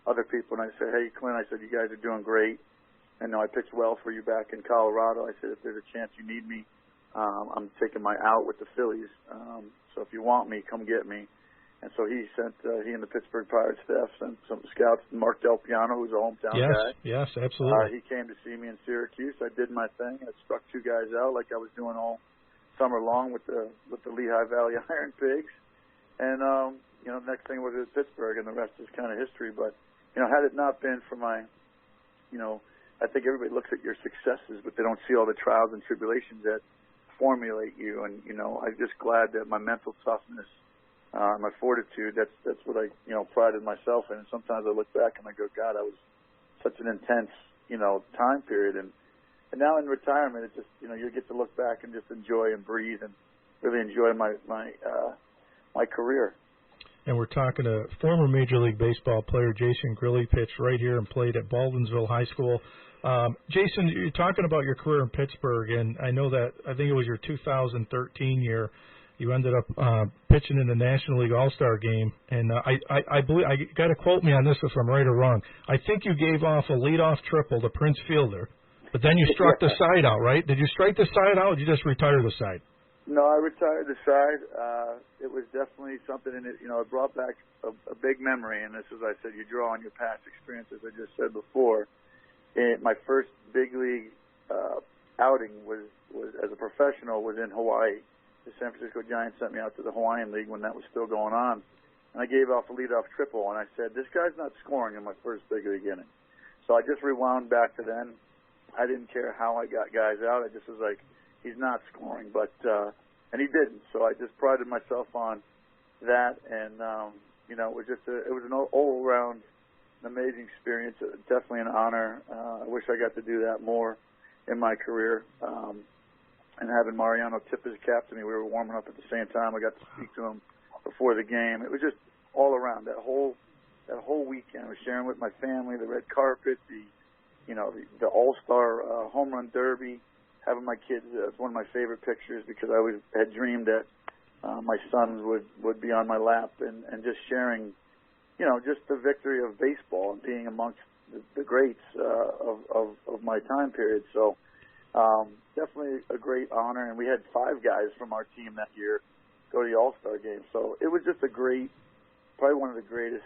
other people, and I said, "Hey, Clint," I said, "you guys are doing great. I know I pitched well for you back in Colorado." I said, "If there's a chance you need me, I'm taking my out with the Phillies. So if you want me, come get me." And so he and the Pittsburgh Pirates staff sent some scouts. Mark Del Piano, who's a hometown guy. Yes, absolutely. He came to see me in Syracuse. I did my thing. I struck two guys out like I was doing all summer long with the Lehigh Valley Iron Pigs. And next thing was at Pittsburgh, and the rest is kind of history. But had it not been for my, I think everybody looks at your successes, but they don't see all the trials and tribulations that formulate you. And I'm just glad that my mental toughness, my fortitude, that's what I prided myself in. And sometimes I look back and I go, God, that was such an intense time period. And now in retirement, it's just you get to look back and just enjoy and breathe and really enjoy my career. And we're talking to former Major League Baseball player Jason Grilli, pitched right here and played at Baldwinsville High School. Jason, you're talking about your career in Pittsburgh, and I know that I think it was your 2013 year. You ended up pitching in the National League All-Star game, and I believe I got to quote me on this if I'm right or wrong. I think you gave off a leadoff triple to Prince Fielder, but then you struck the side out, right? Did you strike the side out, or did you just retire the side? No, I retired the side. It was definitely something, and it brought back a big memory. And this, as I said, you draw on your past experiences. I just said before, my first big league outing was as a professional was in Hawaii. The San Francisco Giants sent me out to the Hawaiian League when that was still going on, and I gave off a leadoff triple. And I said, "This guy's not scoring in my first big league inning." So I just rewound back to then. I didn't care how I got guys out. I just was like, he's not scoring, but and he didn't. So I just prided myself on that, and it was an all around amazing experience. Definitely an honor. I wish I got to do that more in my career. And having Mariano tip his cap to me, we were warming up at the same time. I got to speak to him before the game. It was just all around that whole weekend. I was sharing with my family the red carpet, the All-Star home run derby. Having my kids, it's one of my favorite pictures because I always had dreamed that my sons would be on my lap and just sharing, just the victory of baseball and being amongst the greats of my time period. So definitely a great honor. And we had 5 guys from our team that year go to the All-Star game. So it was just probably one of the greatest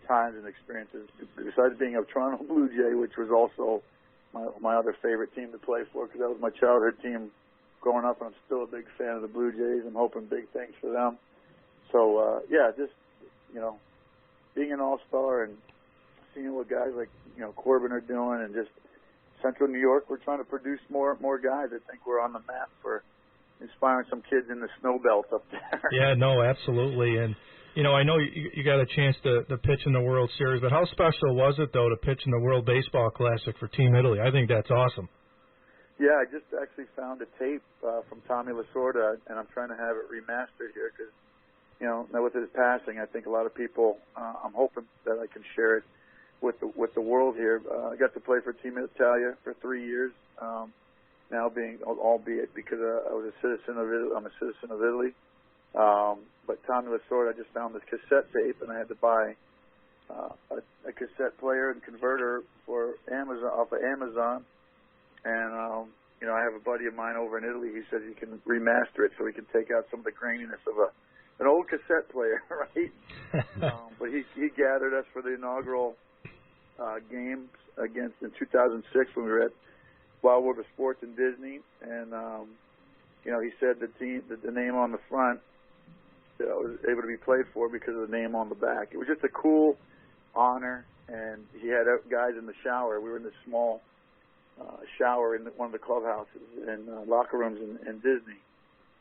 times and experiences, besides being a Toronto Blue Jay, which was also my other favorite team to play for because that was my childhood team growing up, and I'm still a big fan of the Blue Jays. I'm hoping big things for them. So, just, being an all-star and seeing what guys like, Corbin are doing, and just Central New York, we're trying to produce more guys. I think we're on the map for inspiring some kids in the snow belt up there. Yeah, no, absolutely. And, I know you got a chance to pitch in the World Series, but how special was it, though, to pitch in the World Baseball Classic for Team Italy? I think that's awesome. Yeah, I just actually found a tape from Tommy Lasorda, and I'm trying to have it remastered here because, now with his passing, I think a lot of people, I'm hoping that I can share it with the world here. I got to play for Team Italia for 3 years, now albeit because I was a citizen of Italy. I'm a citizen of Italy. But Tommy Lasorda, I just found this cassette tape, and I had to buy a cassette player and converter for off of Amazon. And I have a buddy of mine over in Italy. He says he can remaster it so he can take out some of the graininess of an old cassette player, right? But he gathered us for the inaugural games in 2006 when we were at Wild World of Sports in Disney, and he said the name on the front was able to be played for because of the name on the back. It was just a cool honor, and he had guys in the shower. We were in this small shower in one of the clubhouses and locker rooms in Disney.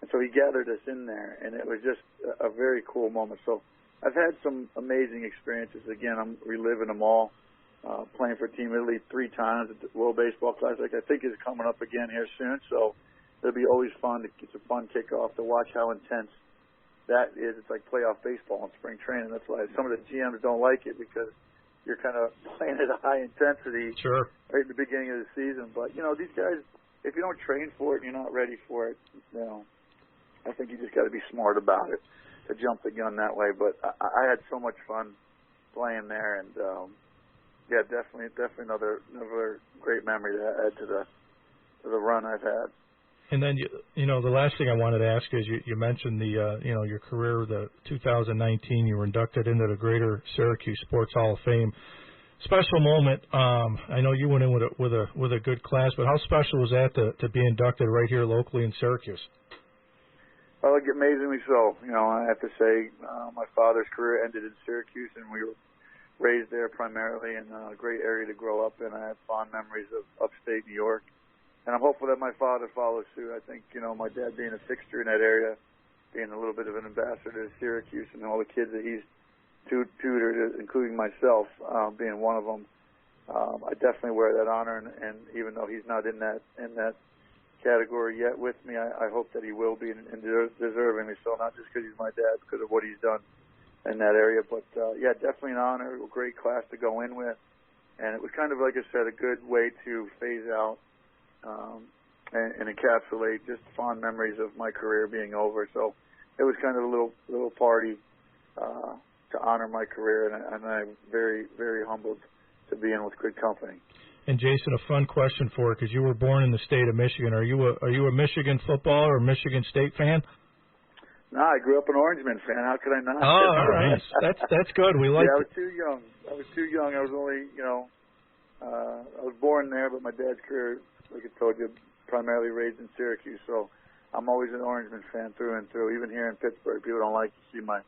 And so he gathered us in there, and it was just a very cool moment. So I've had some amazing experiences. Again, I'm reliving them all. Playing for Team Italy 3 times at the World Baseball Classic, I think is coming up again here soon. So it'll be always fun. It's a fun kickoff to watch how intense that is. It's like playoff baseball in spring training. That's why some of the GMs don't like it, because you're kind of playing at a high intensity right at the beginning of the season. But, these guys, if you don't train for it and you're not ready for it, I think you just got to be smart about it to jump the gun that way. But I had so much fun playing there, and definitely another great memory to add to the run I've had. And then the last thing I wanted to ask is you mentioned your career. The 2019 you were inducted into the Greater Syracuse Sports Hall of Fame. Special moment. I know you went in with a good class, but how special was that to be inducted right here locally in Syracuse? Well, amazingly so. I have to say, my father's career ended in Syracuse, and we were raised there primarily, in a great area to grow up in. I have fond memories of upstate New York, and I'm hopeful that my father follows suit. I think, my dad being a fixture in that area, being a little bit of an ambassador to Syracuse, and all the kids that he's tutored, including myself, being one of them, I definitely wear that honor, and even though he's not in that category yet with me, I hope that he will be, and deservingly so, not just because he's my dad, because of what he's done in that area. But definitely an honor, a great class to go in with, and it was kind of, like I said, a good way to phase out and encapsulate just fond memories of my career being over. So it was kind of a little party to honor my career, and I'm very, very humbled to be in with good company. And Jason, a fun question for you, because you were born in the state of Michigan. Are you a Michigan footballer or Michigan State fan? No, I grew up an Orangeman fan. How could I not? Oh, all right. That's good. We like. I was too young. I was only, I was born there, but my dad's career, like I told you, primarily raised in Syracuse. So I'm always an Orangeman fan through and through. Even here in Pittsburgh, people don't like to see my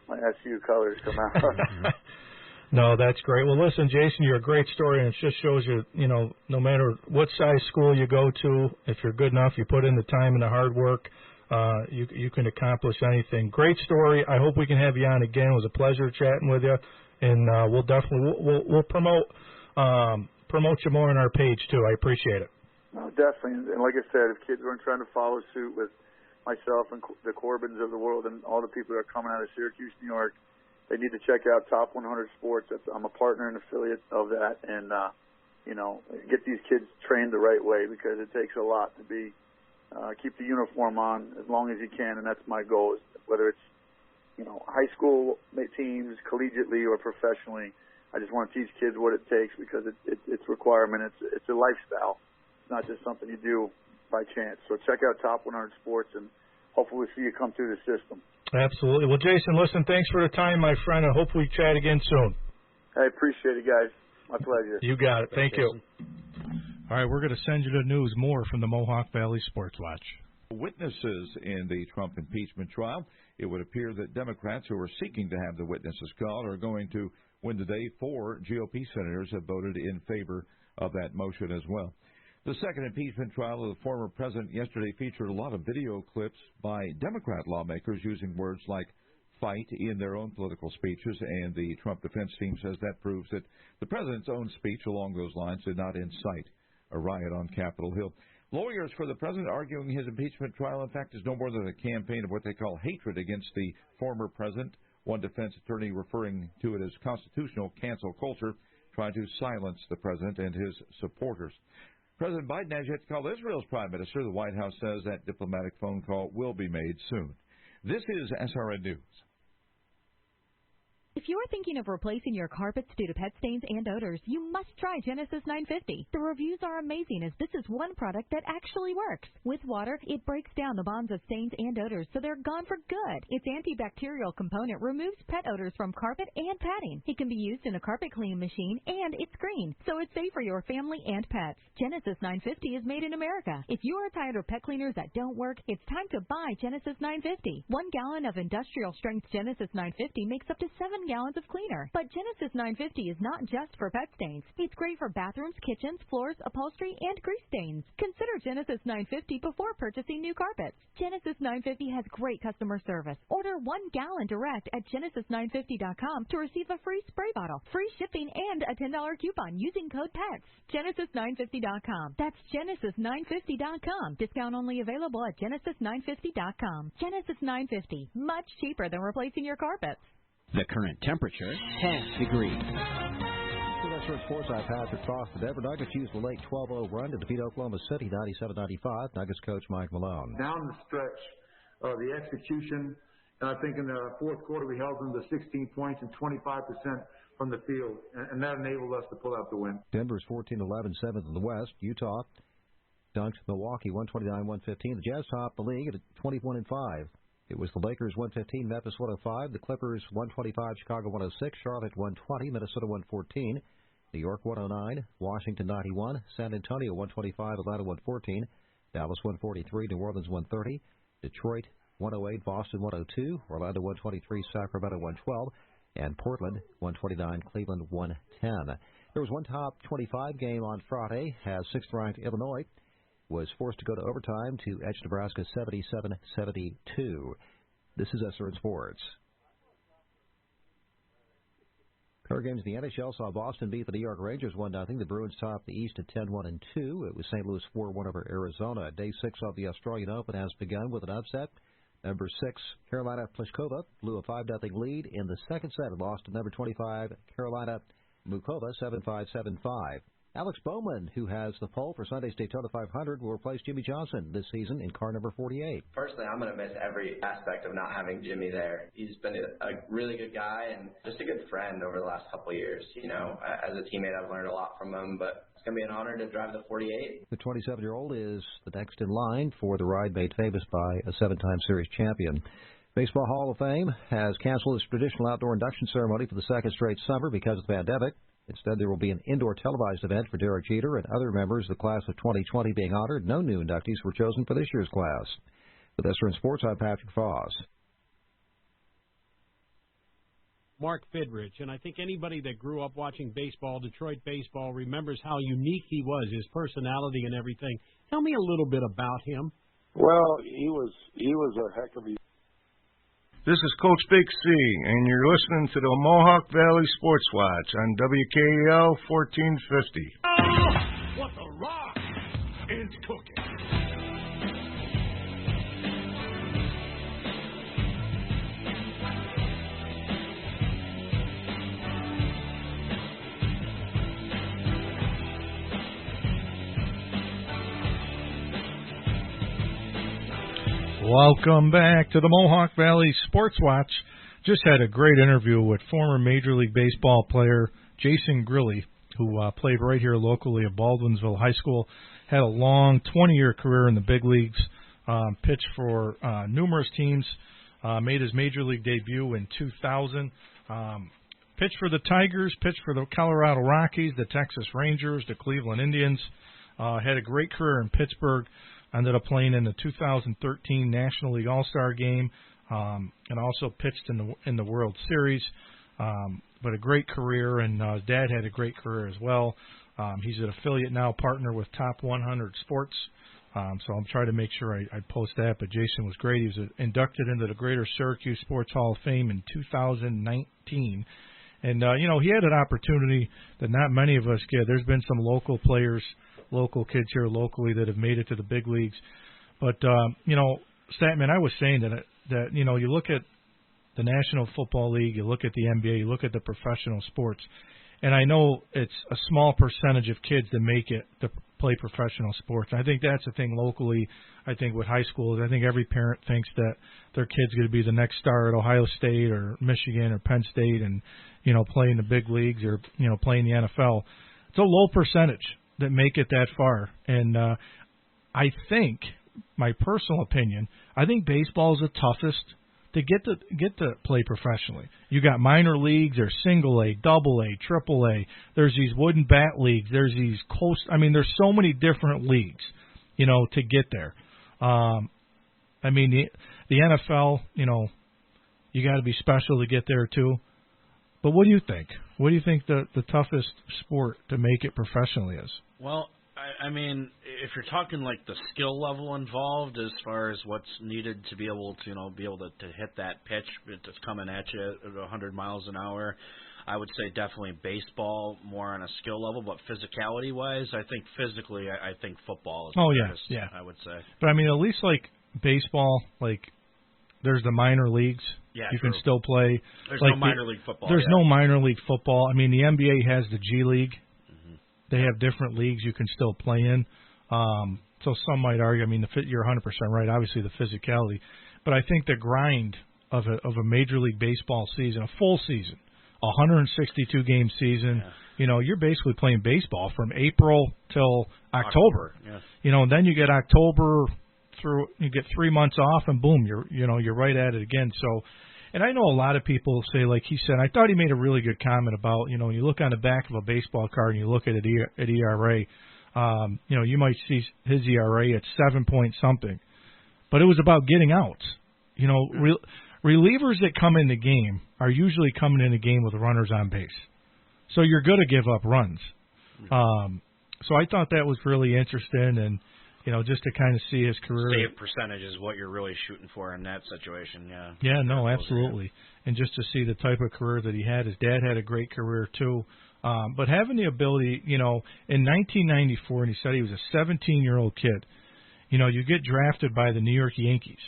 SU colors come out. No, that's great. Well, listen, Jason, you're a great story, and it just shows you, no matter what size school you go to, if you're good enough, you put in the time and the hard work, you can accomplish anything. Great story. I hope we can have you on again. It was a pleasure chatting with you, and we'll definitely we'll promote you more on our page too. I appreciate it. No, definitely, and like I said, if kids weren't trying to follow suit with myself and the Corbins of the world and all the people that are coming out of Syracuse, New York, they need to check out Top 100 Sports. I'm a partner and affiliate of that, and get these kids trained the right way, because it takes a lot to keep the uniform on as long as you can, and that's my goal. Is whether it's high school teams, collegiately or professionally, I just want to teach kids what it takes, because it's requirement. It's a lifestyle. It's not just something you do by chance. So check out Top 100 Sports, and hopefully we'll see you come through the system. Absolutely. Well, Jason, listen, thanks for the time, my friend. I hope we chat again soon. I appreciate it, guys. My pleasure. You got it. Thank you. All right, we're going to send you the news. More from the Mohawk Valley Sports Watch. Witnesses in the Trump impeachment trial. It would appear that Democrats who are seeking to have the witnesses called are going to win the day. 4 GOP senators have voted in favor of that motion as well. The second impeachment trial of the former president yesterday featured a lot of video clips by Democrat lawmakers using words like fight in their own political speeches, and the Trump defense team says that proves that the president's own speech along those lines did not incite a riot on Capitol Hill. Lawyers for the president arguing his impeachment trial, in fact, is no more than a campaign of what they call hatred against the former president. One defense attorney referring to it as constitutional cancel culture, trying to silence the president and his supporters. President Biden has yet to call Israel's prime minister. The White House says that diplomatic phone call will be made soon. This is SRN News. If you're thinking of replacing your carpets due to pet stains and odors, you must try Genesis 950. The reviews are amazing, as this is one product that actually works. With water, it breaks down the bonds of stains and odors, so they're gone for good. Its antibacterial component removes pet odors from carpet and padding. It can be used in a carpet cleaning machine, and it's green, so it's safe for your family and pets. Genesis 950 is made in America. If you are tired of pet cleaners that don't work, it's time to buy Genesis 950. 1 gallon of industrial strength Genesis 950 makes up to 7 gallons of cleaner. But Genesis 950 is not just for pet stains. It's great for bathrooms, kitchens, floors, upholstery, and grease stains. Consider Genesis 950 before purchasing new carpets. Genesis 950 has great customer service. Order 1 gallon direct at Genesis950.com to receive a free spray bottle, free shipping, and a $10 coupon using code PETS. Genesis950.com. That's Genesis950.com. Discount only available at Genesis950.com. Genesis 950. Much cheaper than replacing your carpets. The current temperature, 10 degrees. Western Sports, I'm Patrick Foss. The Denver Nuggets used the late 12-0 run to defeat Oklahoma City 97-95. Nuggets coach Mike Malone. Down the stretch, the execution, and I think in the fourth quarter we held them to 16 points and 25% from the field, and that enabled us to pull out the win. Denver's 14-11, 7th in the West. Utah dunked Milwaukee 129-115. The Jazz topped the league at 21-5. It was the Lakers 115, Memphis 105, the Clippers 125, Chicago 106, Charlotte 120, Minnesota 114, New York 109, Washington 91, San Antonio 125, Atlanta 114, Dallas 143, New Orleans 130, Detroit 108, Boston 102, Orlando 123, Sacramento 112, and Portland 129, Cleveland 110. There was one top 25 game on Friday as 6th-ranked Illinois was forced to go to overtime to edge Nebraska 77-72. This is SRN Sports. Other games in the NHL saw Boston beat the New York Rangers 1-0. The Bruins topped the East at 10-1-2. It was St. Louis 4-1 over Arizona. Day 6 of the Australian Open has begun with an upset. Number 6, Carolina Pliskova blew a 5-0 lead in the second set and lost to number 25, Carolina Mukova 7-5, 7-5. Alex Bowman, who has the pole for Sunday's Daytona 500, will replace Jimmy Johnson this season in car number 48. Personally, I'm going to miss every aspect of not having Jimmy there. He's been a really good guy and just a good friend over the last couple of years. You know, as a teammate, I've learned a lot from him, but it's going to be an honor to drive the 48. The 27-year-old is the next in line for the ride made famous by a 7-time series champion. Baseball Hall of Fame has canceled its traditional outdoor induction ceremony for the second straight summer because of the pandemic. Instead, there will be an indoor televised event for Derek Jeter and other members of the class of 2020 being honored. No new inductees were chosen for this year's class. With SRN Sports, I'm Patrick Foss. Mark Fidrich, and I think anybody that grew up watching baseball, Detroit baseball, remembers how unique he was, his personality and everything. Tell me a little bit about him. Well, he was a heck of a... This is Coach Big C, and you're listening to the Mohawk Valley Sportswatch on WKEL 1450. Oh, what the rock is cooking. Welcome back to the Mohawk Valley Sports Watch. Just had a great interview with former Major League Baseball player Jason Grilli, who played right here locally at Baldwinsville High School. Had a long 20-year career in the big leagues, pitched for numerous teams, made his Major League debut in 2000, pitched for the Tigers, pitched for the Colorado Rockies, the Texas Rangers, the Cleveland Indians, had a great career in Pittsburgh. Ended up playing in the 2013 National League All-Star Game, and also pitched in the World Series. But a great career, and his dad had a great career as well. He's an affiliate now, partner with Top 100 Sports. So I'm trying to make sure I post that. But Jason was great. He was inducted into the Greater Syracuse Sports Hall of Fame in 2019. And, he had an opportunity that not many of us get. There's been some local players, local kids here locally that have made it to the big leagues. But, Statman, I was saying that you look at the National Football League, you look at the NBA, you look at the professional sports, and I know it's a small percentage of kids that make it to play professional sports. I think that's the thing locally. I think with high schools, I think every parent thinks that their kid's going to be the next star at Ohio State or Michigan or Penn State and, play in the big leagues or, play in the NFL. It's a low percentage that make it that far. And I think, my personal opinion, I think baseball is the toughest to get to play professionally. You got minor leagues, there's single A, double A, triple A. There's these wooden bat leagues. There's these there's so many different leagues, to get there. The NFL, you got to be special to get there too. But what do you think? What do you think the toughest sport to make it professionally is? Well, I mean, if you're talking like the skill level involved as far as what's needed to be able to, to hit that pitch that's coming at you at 100 miles an hour, I would say definitely baseball more on a skill level, but physicality-wise, I think physically, I think football is the hardest, I would say. But, I mean, at least like baseball, like there's the minor leagues. Yeah, you can still play. There's like no minor league football. There's no minor league football. I mean, the NBA has the G League. They have different leagues you can still play in. So some might argue, I mean, you're 100% right, obviously the physicality. But I think the grind of a Major League Baseball season, a full season, a 162-game season, you're basically playing baseball from April till October. And then you get October through, you get 3 months off, and boom, you're right at it again. So, and I know a lot of people say, like he said, I thought he made a really good comment about, when you look on the back of a baseball card and you look at ERA, you might see his ERA at 7 point something, but it was about getting outs. Relievers that come in the game are usually coming in the game with runners on base, so you're going to give up runs. So I thought that was really interesting, and just to kind of see his career. Save percentage is what you're really shooting for in that situation, Yeah, no, absolutely. And just to see the type of career that he had. His dad had a great career, too. But having the ability, in 1994, and he said he was a 17-year-old kid, you get drafted by the New York Yankees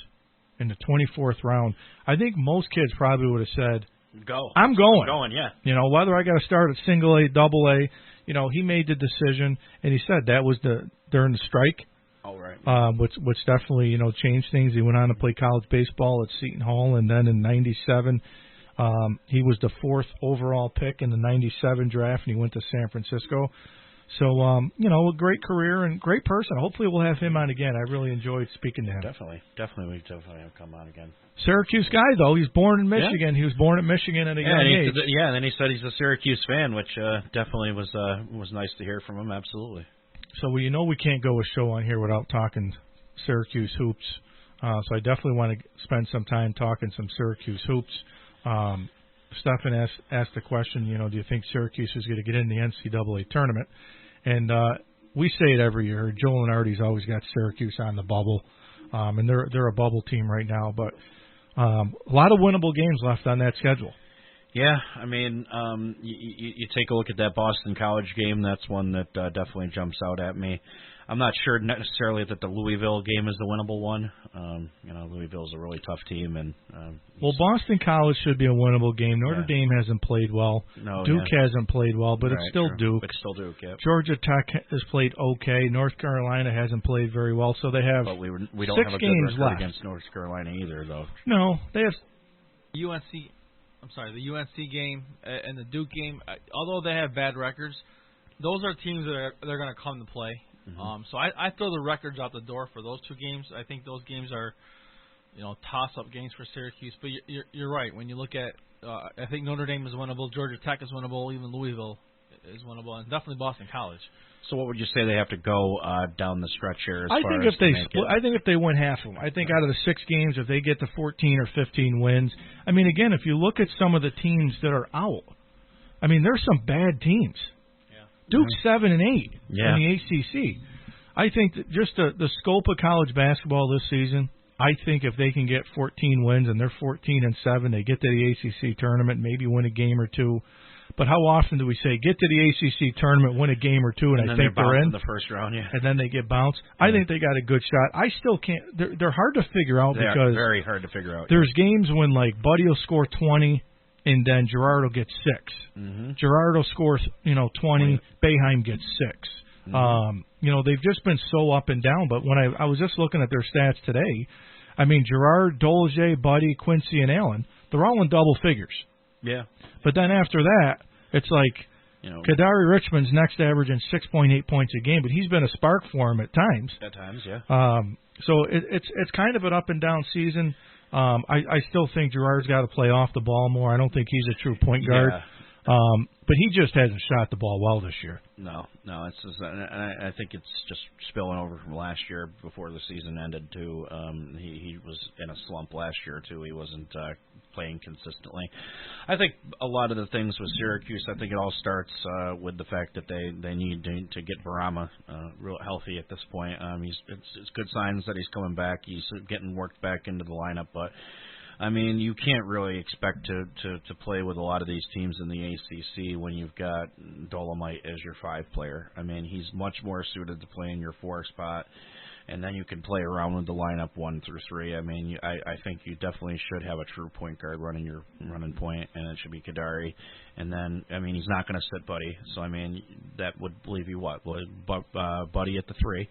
in the 24th round. I think most kids probably would have said, Go. I'm going. I'm going, yeah. Whether I got to start at single A, double A, he made the decision, and he said that was during the strike. Oh, right. Which definitely, changed things. He went on to play college baseball at Seton Hall, and then in 97, he was the 4th overall pick in the 97 draft, and he went to San Francisco. So, a great career and great person. Hopefully we'll have him on again. I really enjoyed speaking to him. Definitely. We definitely have come on again. Syracuse guy, though. He's born in Michigan. Yeah. He was born at Michigan at a young age. And then he said he's a Syracuse fan, which definitely was nice to hear from him. Absolutely. So, we can't go a show on here without talking Syracuse hoops. So I definitely want to spend some time talking some Syracuse hoops. Stephen asked the question, do you think Syracuse is going to get in the NCAA tournament? And we say it every year. Joel and Artie's always got Syracuse on the bubble, and they're a bubble team right now. But a lot of winnable games left on that schedule. Yeah, I mean, you take a look at that Boston College game. That's one that definitely jumps out at me. I'm not sure necessarily that the Louisville game is the winnable one. Louisville's a really tough team, and Boston College should be a winnable game. Notre Dame hasn't played well. No, Duke hasn't played well, but it's still Duke. It's still Duke. Yeah. Georgia Tech has played okay. North Carolina hasn't played very well, so they have but we don't 6 have a games good record left against North Carolina either, though. No, they have UNC. I'm sorry, the UNC game and the Duke game. Although they have bad records, those are teams that they're going to come to play. Mm-hmm. So I throw the records out the door for those two games. I think those games are, toss-up games for Syracuse. But you're right. When you look at, I think Notre Dame is winnable, Georgia Tech is winnable, even Louisville is winnable, and definitely Boston College. So what would you say they have to go down the stretch here? I think if they win half of them, I think out of the 6 games, if they get to 14 or 15 wins, I mean, again, if you look at some of the teams that are out, I mean, there's some bad teams. Duke's 7-8 in the ACC. I think that just the scope of college basketball this season, I think if they can get 14 wins and they're 14-7, they get to the ACC tournament, maybe win a game or two. But how often do we say get to the ACC tournament, win a game or two, and I think they're in the first round, and then they get bounced? I think they got a good shot. I still can't. They're hard to figure out because very hard to figure out. There's games when like Buddy will score 20. And then Girard will get 6. Mm-hmm. Girard will score, 20. Boeheim gets 6. Mm-hmm. They've just been so up and down. But when I was just looking at their stats today, I mean, Girard, Dolge, Buddy, Quincy, and Allen, they're all in double figures. Yeah. But then after that, it's like Kadari Richmond's next averaging 6.8 points a game, but he's been a spark for him at times. At times, yeah. So it's kind of an up and down season. I still think Girard's got to play off the ball more. I don't think he's a true point guard. Yeah. But he just hasn't shot the ball well this year. No, it's just, and I think it's just spilling over from last year before the season ended too. He was in a slump last year too. He wasn't playing consistently. I think a lot of the things with Syracuse, I think it all starts with the fact that they need to get Barama real healthy at this point. It's good signs that he's coming back. He's getting worked back into the lineup, but I mean, you can't really expect to play with a lot of these teams in the ACC when you've got Dolomite as your 5 player. I mean, he's much more suited to play in your 4 spot, and then you can play around with the lineup 1 through 3. I mean, I think you definitely should have a true point guard running point, and it should be Kadari. And then, I mean, he's not going to sit Buddy, so I mean, that would leave you what? Buddy at the 3,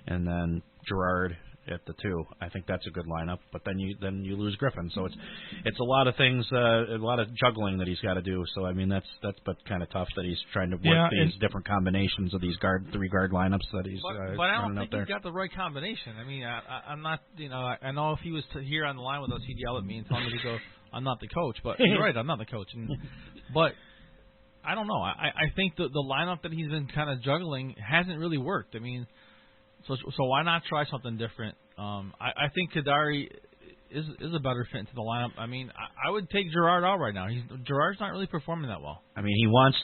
and then Gerard at the 2. I think that's a good lineup, but then you lose Griffin. So it's a lot of things, a lot of juggling that he's got to do. So I mean that's kind of tough that he's trying to work these different combinations of these 3 guard lineups that he's. But I don't think he's got the right combination. I mean, I'm not. I know if he was here on the line with us, he'd yell at me and tell me to go. I'm not the coach, but you're right. I'm not the coach. But I don't know. I think the lineup that he's been kind of juggling hasn't really worked. I mean. So why not try something different? I think Kadari is a better fit into the lineup. I mean, I would take Gerard out right now. Gerard's not really performing that well. I mean, he wants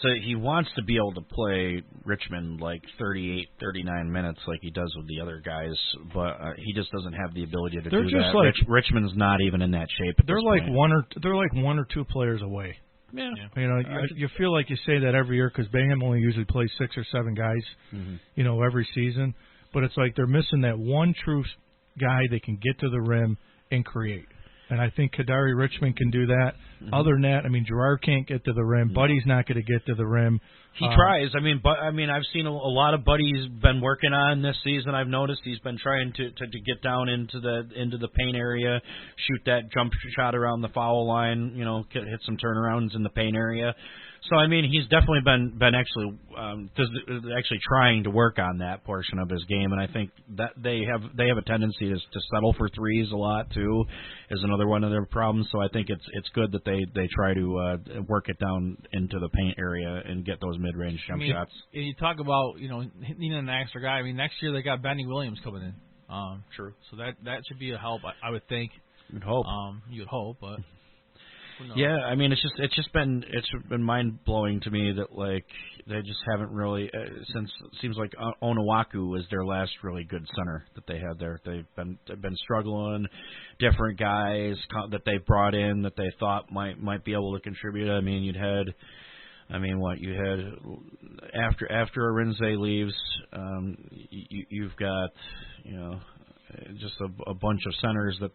to be able to play Richmond like 38, 39 minutes like he does with the other guys, but he just doesn't have the ability to do that. Like, Richmond's not even in that shape. They're like one or two players away. Yeah. You know, you feel like you say that every year because Bingham only usually plays 6 or 7 guys, you know, every season. But it's like they're missing that one true guy that can get to the rim and create. And I think Kadari Richmond can do that. Other than that, I mean, Gerard can't get to the rim. Buddy's not going to get to the rim. He tries. I mean, I've seen a lot of Buddy's been working on this season. I've noticed he's been trying to get down into the paint area, shoot that jump shot around the foul line. You know, hit some turnarounds in the paint area. So I mean, he's definitely been actually trying to work on that portion of his game, and I think that they have a tendency to settle for threes a lot too, is another one of their problems. So I think it's good that they try to work it down into the paint area and get those mid-range jump shots. You talk about needing an extra guy. I mean, next year they got Benny Williams coming in. True. So that should be a help. I would think. You'd hope. You'd hope, but. Yeah, I mean it's been mind blowing to me that like they just haven't really since it seems like Onawaku was their last really good center that they had there. They've been struggling. Different guys that they brought in that they thought might be able to contribute. I mean you had after Arinze leaves, you've got just a bunch of centers that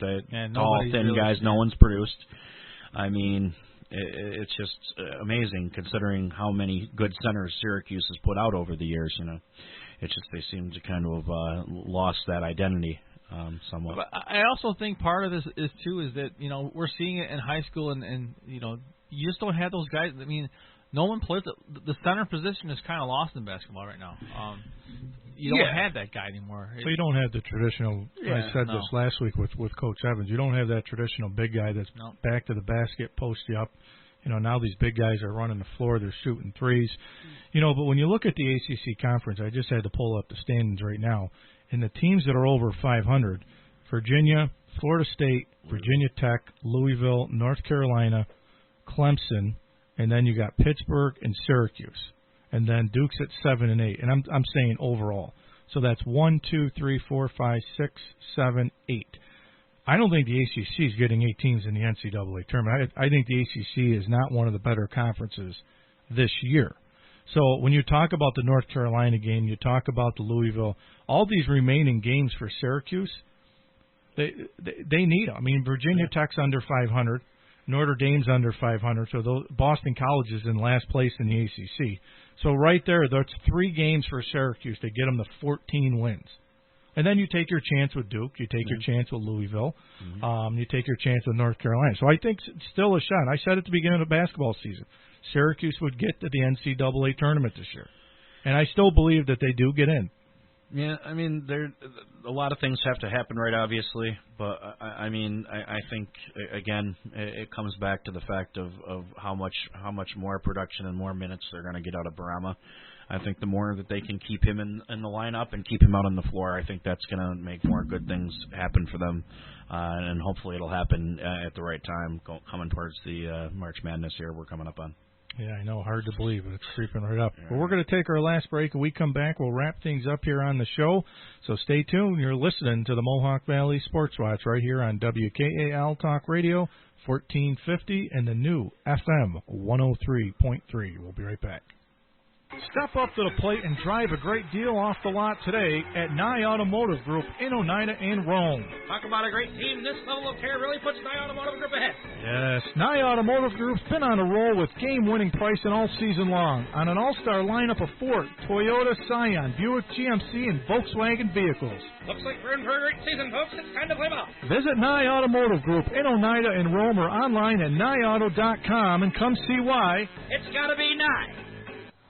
tall thin really guys no one's produced. I mean, it's just amazing considering how many good centers Syracuse has put out over the years. You know, it's just they seem to kind of lost that identity somewhat. But I also think part of this is that we're seeing it in high school and you just don't have those guys. I mean, no one plays the center position is kind of lost in basketball right now. You don't have that guy anymore. So you don't have the traditional. I said this last week with Coach Evans. You don't have that traditional big guy that's back to the basket, post you up. Now these big guys are running the floor. They're shooting threes. But when you look at the ACC conference, I just had to pull up the standings right now. And the teams that are over 500, Virginia, Florida State, Virginia Tech, Louisville, North Carolina, Clemson, and then you got Pittsburgh and Syracuse. And then Duke's at 7 and 8, and I'm saying overall. So that's 1, 2, 3, 4, 5, 6, 7, 8. I don't think the ACC is getting 8 teams in the NCAA tournament. I think the ACC is not one of the better conferences this year. So when you talk about the North Carolina game, you talk about the Louisville, all these remaining games for Syracuse, they need them. I mean, Virginia Tech's under 500. Notre Dame's under 500, so Boston College is in last place in the ACC. So right there, that's 3 games for Syracuse to get them to 14 wins. And then you take your chance with Duke, you take your chance with Louisville, you take your chance with North Carolina. So I think it's still a shot. I said at the beginning of the basketball season, Syracuse would get to the NCAA tournament this year. And I still believe that they do get in. Yeah, I mean, a lot of things have to happen, right, obviously. But, I think, again, it comes back to the fact of how much more production and more minutes they're going to get out of Barama. I think the more that they can keep him in the lineup and keep him out on the floor, I think that's going to make more good things happen for them. And hopefully it'll happen at the right time coming towards the March Madness here we're coming up on. Yeah, I know. Hard to believe, but it's creeping right up. Well, we're going to take our last break. When we come back, we'll wrap things up here on the show. So stay tuned. You're listening to the Mohawk Valley Sports Watch right here on WKAL Talk Radio 1450 and the new FM 103.3. We'll be right back. Step up to the plate and drive a great deal off the lot today at Nye Automotive Group in Oneida and Rome. Talk about a great team. This level of care really puts Nye Automotive Group ahead. Yes, Nye Automotive Group's been on a roll with game-winning pricing all season long on an all-star lineup of Ford, Toyota, Scion, Buick, GMC, and Volkswagen vehicles. Looks like we're in for a great season, folks. It's time to play ball. Visit Nye Automotive Group in Oneida and Rome or online at NyeAuto.com and come see why. It's got to be Nye.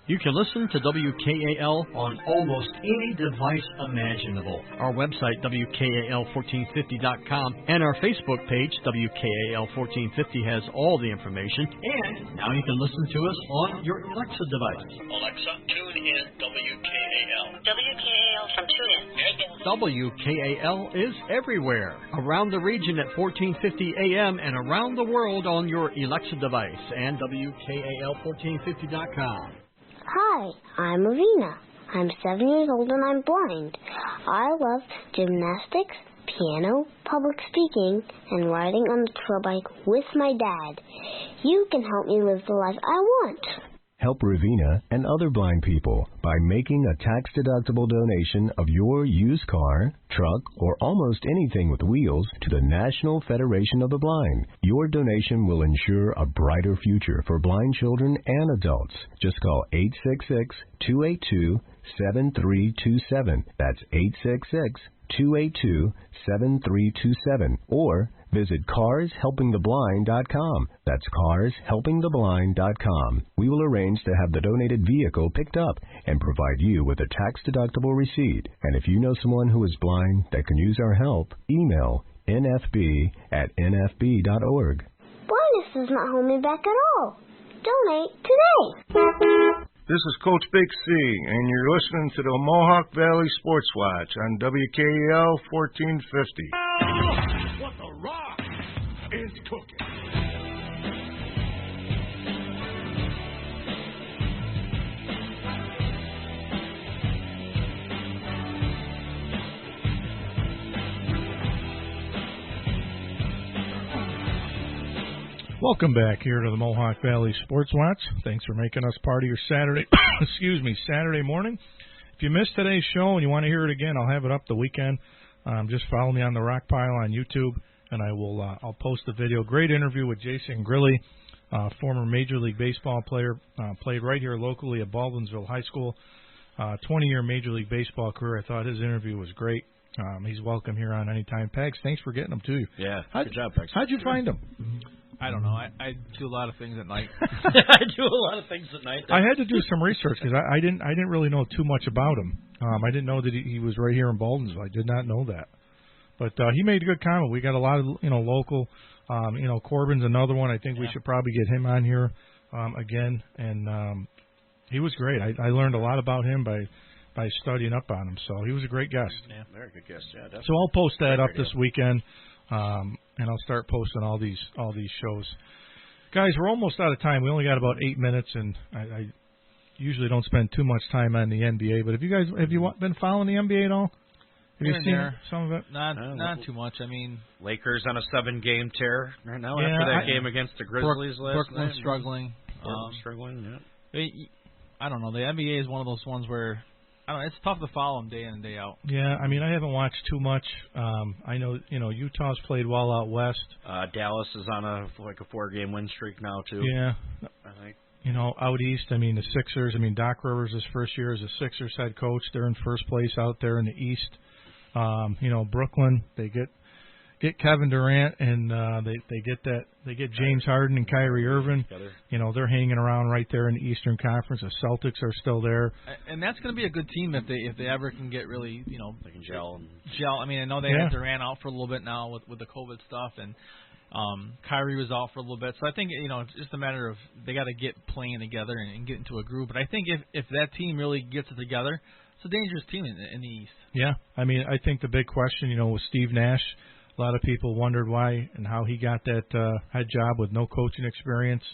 You can listen to WKAL on almost any device imaginable. Our website, WKAL1450.com, and our Facebook page, WKAL1450, has all the information. And now you can listen to us on your Alexa device. Alexa, tune in WKAL. WKAL from TuneIn. WKAL is everywhere. Around the region at 1450 AM and around the world on your Alexa device and WKAL1450.com. Hi, I'm Avina. I'm 7 years old and I'm blind. I love gymnastics, piano, public speaking, and riding on the trail bike with my dad. You can help me live the life I want. Help Ravina and other blind people by making a tax-deductible donation of your used car, truck, or almost anything with wheels to the National Federation of the Blind. Your donation will ensure a brighter future for blind children and adults. Just call 866-282-7327. That's 866-282-7327. Or visit carshelpingtheblind.com. That's carshelpingtheblind.com. We will arrange to have the donated vehicle picked up and provide you with a tax-deductible receipt. And if you know someone who is blind that can use our help, email nfb@nfb.org. Blindness does not hold me back at all. Donate today. This is Coach Big C, and you're listening to the Mohawk Valley Sports Watch on WKAL 1450. What the rock is cooking. Welcome back here to the Mohawk Valley Sports Watch. Thanks for making us part of your Saturday, Saturday morning. If you missed today's show and you want to hear it again, I'll have it up the weekend. Just follow me on the Rock Pile on YouTube, and I'll post the video. Great interview with Jason Grilli, former Major League Baseball player, played right here locally at Baldwinsville High School. 20-year Major League Baseball career. I thought his interview was great. He's welcome here on Anytime. Pegs, thanks for getting him to you. Yeah, good job, Pegs. How'd you find him? I don't know. I do a lot of things at night. I do a lot of things at night. I had to do some research because I didn't really know too much about him. I didn't know that he was right here in Baldwinsville. I did not know that. But he made a good comment. We got a lot of local. Corbin's another one. I think we should probably get him on here again. And he was great. I learned a lot about him by studying up on him. So he was a great guest. Yeah, very good guest. Yeah, definitely. So I'll post that up this weekend. And I'll start posting all these shows. Guys, we're almost out of time. We only got about 8 minutes, and I usually don't spend too much time on the NBA. But have you been following the NBA at all? Have you seen some of it? Not too much. I mean, Lakers on a 7-game tear right now after that game against the Grizzlies last Brooklyn night. struggling. Yeah. I don't know. The NBA is one of those ones where it's tough to follow them day in and day out. Yeah, I mean, I haven't watched too much. I know, Utah's played well out west. Dallas is on a 4-game win streak now too. Yeah, I think. Out east, I mean, the Sixers. I mean, Doc Rivers, his first year as a Sixers head coach, they're in first place out there in the East. Brooklyn, they get Kevin Durant and they get James Harden and Kyrie Irving. They're hanging around right there in the Eastern Conference. The Celtics are still there. And that's going to be a good team if they ever can get really, they can gel. I mean, I know they had Durant out for a little bit now with the COVID stuff, and Kyrie was out for a little bit, so I think it's just a matter of they got to get playing together and get into a groove. But I think if that team really gets it together, it's a dangerous team in the East. Yeah, I mean, I think the big question, with Steve Nash, a lot of people wondered why and how he got that head job with no coaching experience.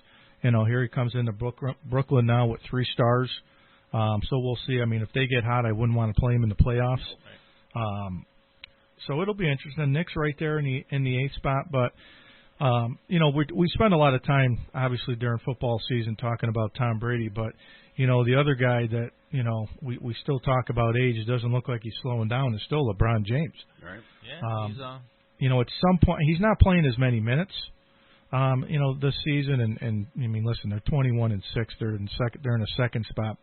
Here he comes into Brooklyn now with 3 stars. So we'll see. I mean, if they get hot, I wouldn't want to play them in the playoffs. So it'll be interesting. Knicks right there in the 8th spot, but. We spend a lot of time, obviously, during football season talking about Tom Brady, but, the other guy that, we still talk about age, it doesn't look like he's slowing down, is still LeBron James. Right. Yeah, at some point, he's not playing as many minutes, this season, and I mean, listen, they're 21-6, they're in a second spot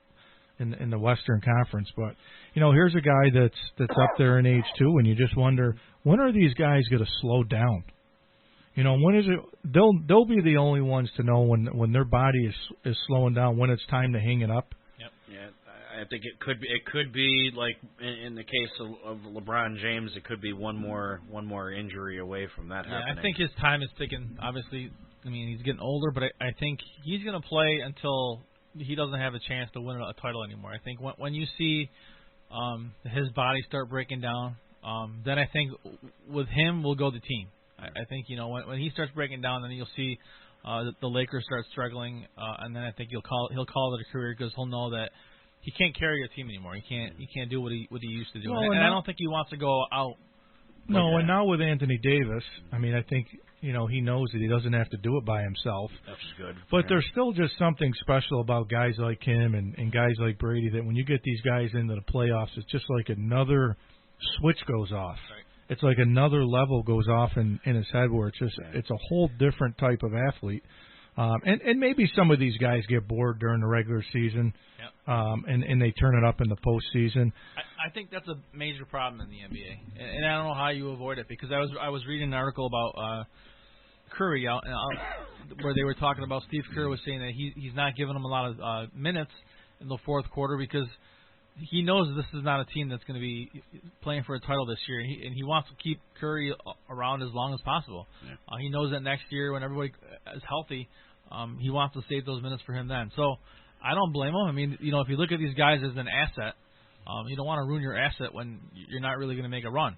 in the Western Conference, but, here's a guy that's up there in age too, and you just wonder, when are these guys going to slow down? When is it? They'll be the only ones to know when their body is slowing down, when it's time to hang it up. Yep. Yeah, I think it could be like in the case of LeBron James, it could be one more injury away from that happening. I think his time is ticking. Obviously, I mean he's getting older, but I think he's going to play until he doesn't have a chance to win a title anymore. I think when you see his body start breaking down, then I think with him will go the team. I think when he starts breaking down, then you'll see the Lakers start struggling, and then I think he'll call it a career because he'll know that he can't carry a team anymore. He can't do what he used to do, and I don't think he wants to go out. No, and now with Anthony Davis, I mean, I think he knows that he doesn't have to do it by himself. That's good. But there's still just something special about guys like him and guys like Brady that when you get these guys into the playoffs, it's just like another switch goes off. Right. It's like another level goes off in his head where it's a whole different type of athlete. And maybe some of these guys get bored during the regular season, and they turn it up in the postseason. I think that's a major problem in the NBA, and I don't know how you avoid it because I was reading an article about Curry out where they were talking about Steve Kerr was saying that he's not giving him a lot of minutes in the fourth quarter because he knows this is not a team that's going to be playing for a title this year, and he wants to keep Curry around as long as possible. Yeah. He knows that next year when everybody is healthy, he wants to save those minutes for him then. So I don't blame him. I mean, if you look at these guys as an asset, you don't want to ruin your asset when you're not really going to make a run.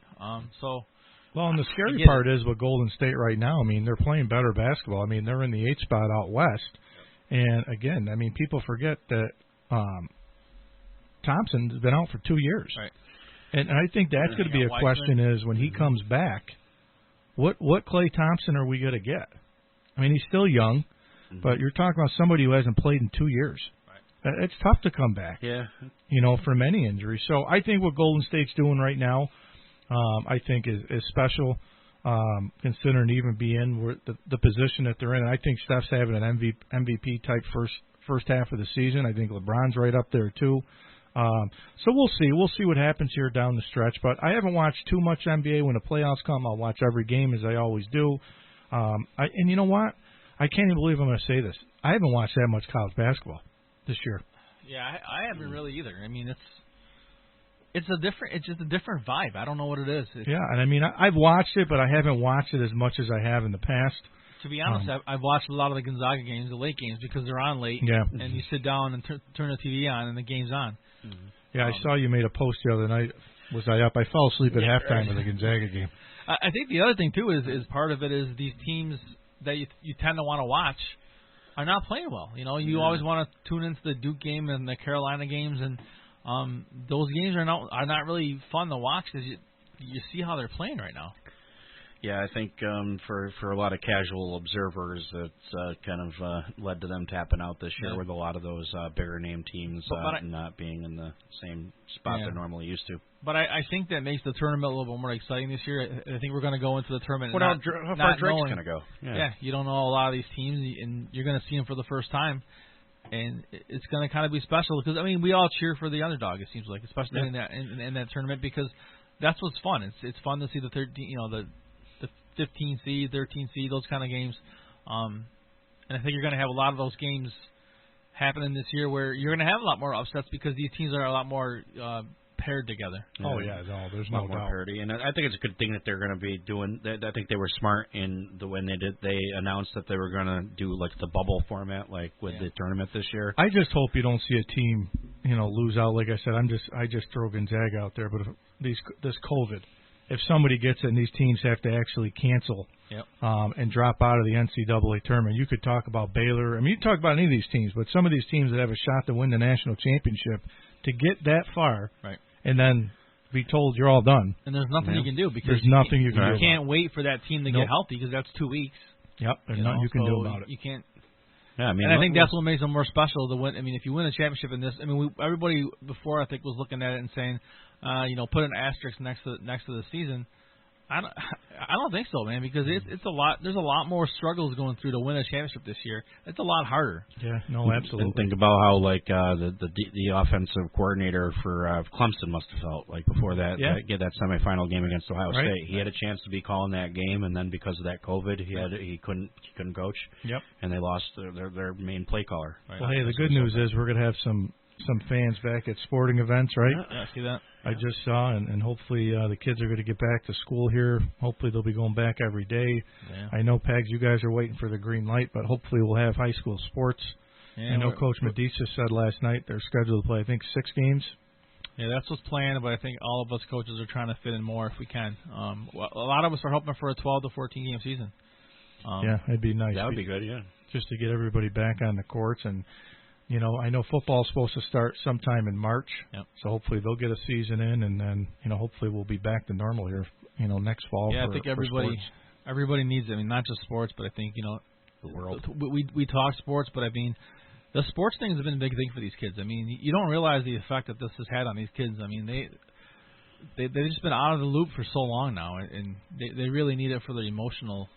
Well, and the scary part is with Golden State right now, I mean, they're playing better basketball. I mean, they're in the 8th spot out west. And, again, I mean, people forget that Thompson's been out for 2 years. Right. And I think that's going to be a question is when he comes back, what Klay Thompson are we going to get? I mean, he's still young, but you're talking about somebody who hasn't played in 2 years. Right. It's tough to come back, from any injury. So I think what Golden State's doing right now, I think is special, considering even being the position that they're in. I think Steph's having an MVP type first half of the season. I think LeBron's right up there too. So we'll see. We'll see what happens here down the stretch. But I haven't watched too much NBA. When the playoffs come, I'll watch every game as I always do. And you know what? I can't even believe I'm going to say this. I haven't watched that much college basketball this year. Yeah, I haven't really either. I mean, it's just a different vibe. I don't know what it is. And I mean, I've watched it, but I haven't watched it as much as I have in the past. To be honest, I've watched a lot of the Gonzaga games, the late games, because they're on late. Yeah. And you sit down and turn the TV on, and the game's on. Mm-hmm. Yeah, I saw you made a post the other night. Was I up? I fell asleep at halftime of the Gonzaga game. I think the other thing, too, is part of it is these teams that you tend to want to watch are not playing well. You always want to tune into the Duke game and the Carolina games, and those games are not really fun to watch because you see how they're playing right now. Yeah, I think for a lot of casual observers, it's kind of led to them tapping out this year with a lot of those bigger name teams not being in the same spot they're normally used to. But I think that makes the tournament a little bit more exciting this year. I think we're going to go into the tournament how far Drake's going to go. Yeah, you don't know a lot of these teams, and you're going to see them for the first time. And it's going to kind of be special because, I mean, we all cheer for the underdog, it seems like, especially in that tournament because that's what's fun. It's fun to see the 15 seed, 13 seed, those kind of games. And I think you're going to have a lot of those games happening this year where you're going to have a lot more upsets because these teams are a lot more paired together. Oh yeah, no, there's no more doubt. parity, and I think it's a good thing that they're going to be doing. I think they were smart in when they announced that they were going to do like the bubble format, like with the tournament this year. I just hope you don't see a team, lose out. Like I said, I just throw Gonzaga out there, but this COVID, if somebody gets it and these teams have to actually cancel and drop out of the NCAA tournament, you could talk about Baylor. I mean, you can talk about any of these teams, but some of these teams that have a shot to win the national championship, to get that far, and then be told you're all done. And there's nothing you can do because there's nothing you can do. You can't wait for that team to get healthy because that's 2 weeks. Yep, there's nothing you can do about it. You can't. Yeah, I mean, and I think that's what makes them more special. To win. I mean, if you win a championship in this, I mean, everybody before I think was looking at it and saying, put an asterisk next to the season. I don't think so, man, because it's a lot. There's a lot more struggles going through to win a championship this year. It's a lot harder. Yeah, no, absolutely. And think about how the offensive coordinator for Clemson must have felt like before that get that semifinal game against Ohio State. He had a chance to be calling that game, and then because of that COVID, he couldn't coach. Yep. And they lost their main play caller. Right? Well, hey, the good news is we're gonna have some fans back at sporting events, right? Yeah, I see that. I just saw, and hopefully the kids are going to get back to school here. Hopefully they'll be going back every day. Yeah. I know, Pags, you guys are waiting for the green light, but hopefully we'll have high school sports. Yeah, I know Coach Medici said last night they're scheduled to play, I think, 6 games. Yeah, that's what's planned, but I think all of us coaches are trying to fit in more if we can. A lot of us are hoping for a 12 to 14 game season. Yeah, it'd be nice. That would be good, yeah. Just to get everybody back on the courts. And, I know football's supposed to start sometime in March. Yep. So hopefully they'll get a season in, and then, hopefully we'll be back to normal here, next fall. Yeah, I think everybody needs it. I mean, not just sports, but I think, the world. We talk sports, but I mean, the sports thing has been a big thing for these kids. I mean, you don't realize the effect that this has had on these kids. I mean, they've just been out of the loop for so long now, and they really need it for their emotional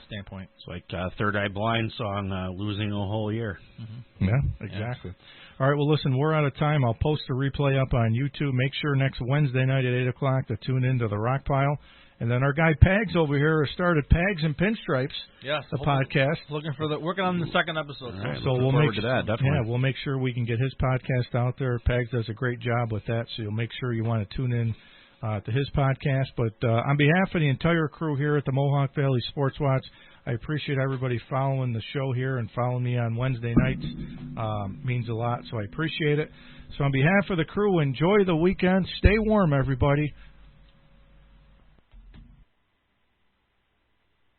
standpoint. It's like Third Eye Blind song, losing a whole year. Mm-hmm. Yeah, exactly. Yeah. All right, well, listen, we're out of time. I'll post a replay up on YouTube. Make sure next Wednesday night at 8 o'clock to tune into the Rock Pile. And then our guy Pags over here has started Pags and Pinstripes, the podcast. Working on the second episode. Right, so we'll make to that, definitely. Yeah, we'll make sure we can get his podcast out there. Pags does a great job with that, so you'll make sure you want to tune in to his podcast. But on behalf of the entire crew here at the Mohawk Valley Sportswatch, I appreciate everybody following the show here and following me on Wednesday nights. Means a lot, so I appreciate it. So on behalf of the crew, enjoy the weekend. Stay warm, everybody.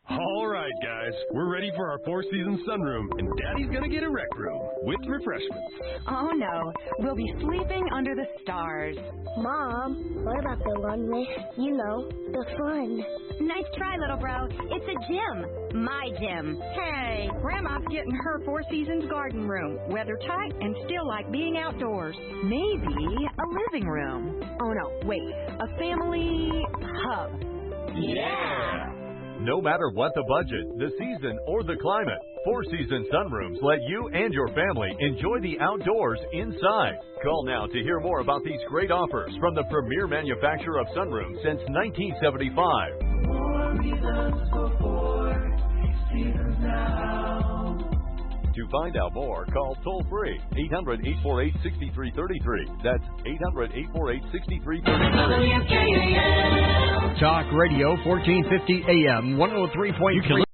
All right, guys, we're ready for our four-season sunroom, and Daddy's gonna get a rec room with refreshments. Oh, no. We'll be sleeping under the stars. Mom, what about the runway? The fun. Nice try, little bro. It's a gym. My gym. Hey, Grandma's getting her Four Seasons garden room. Weather tight and still like being outdoors. Maybe a living room. Oh, no, wait. A family hub. Yeah! No matter what the budget, the season, or the climate, Four Seasons Sunrooms let you and your family enjoy the outdoors inside. Call now to hear more about these great offers from the premier manufacturer of sunrooms since 1975. To find out more, call toll-free 800-848-6333. That's 800-848-6333. Talk Radio 1450 AM 103.3.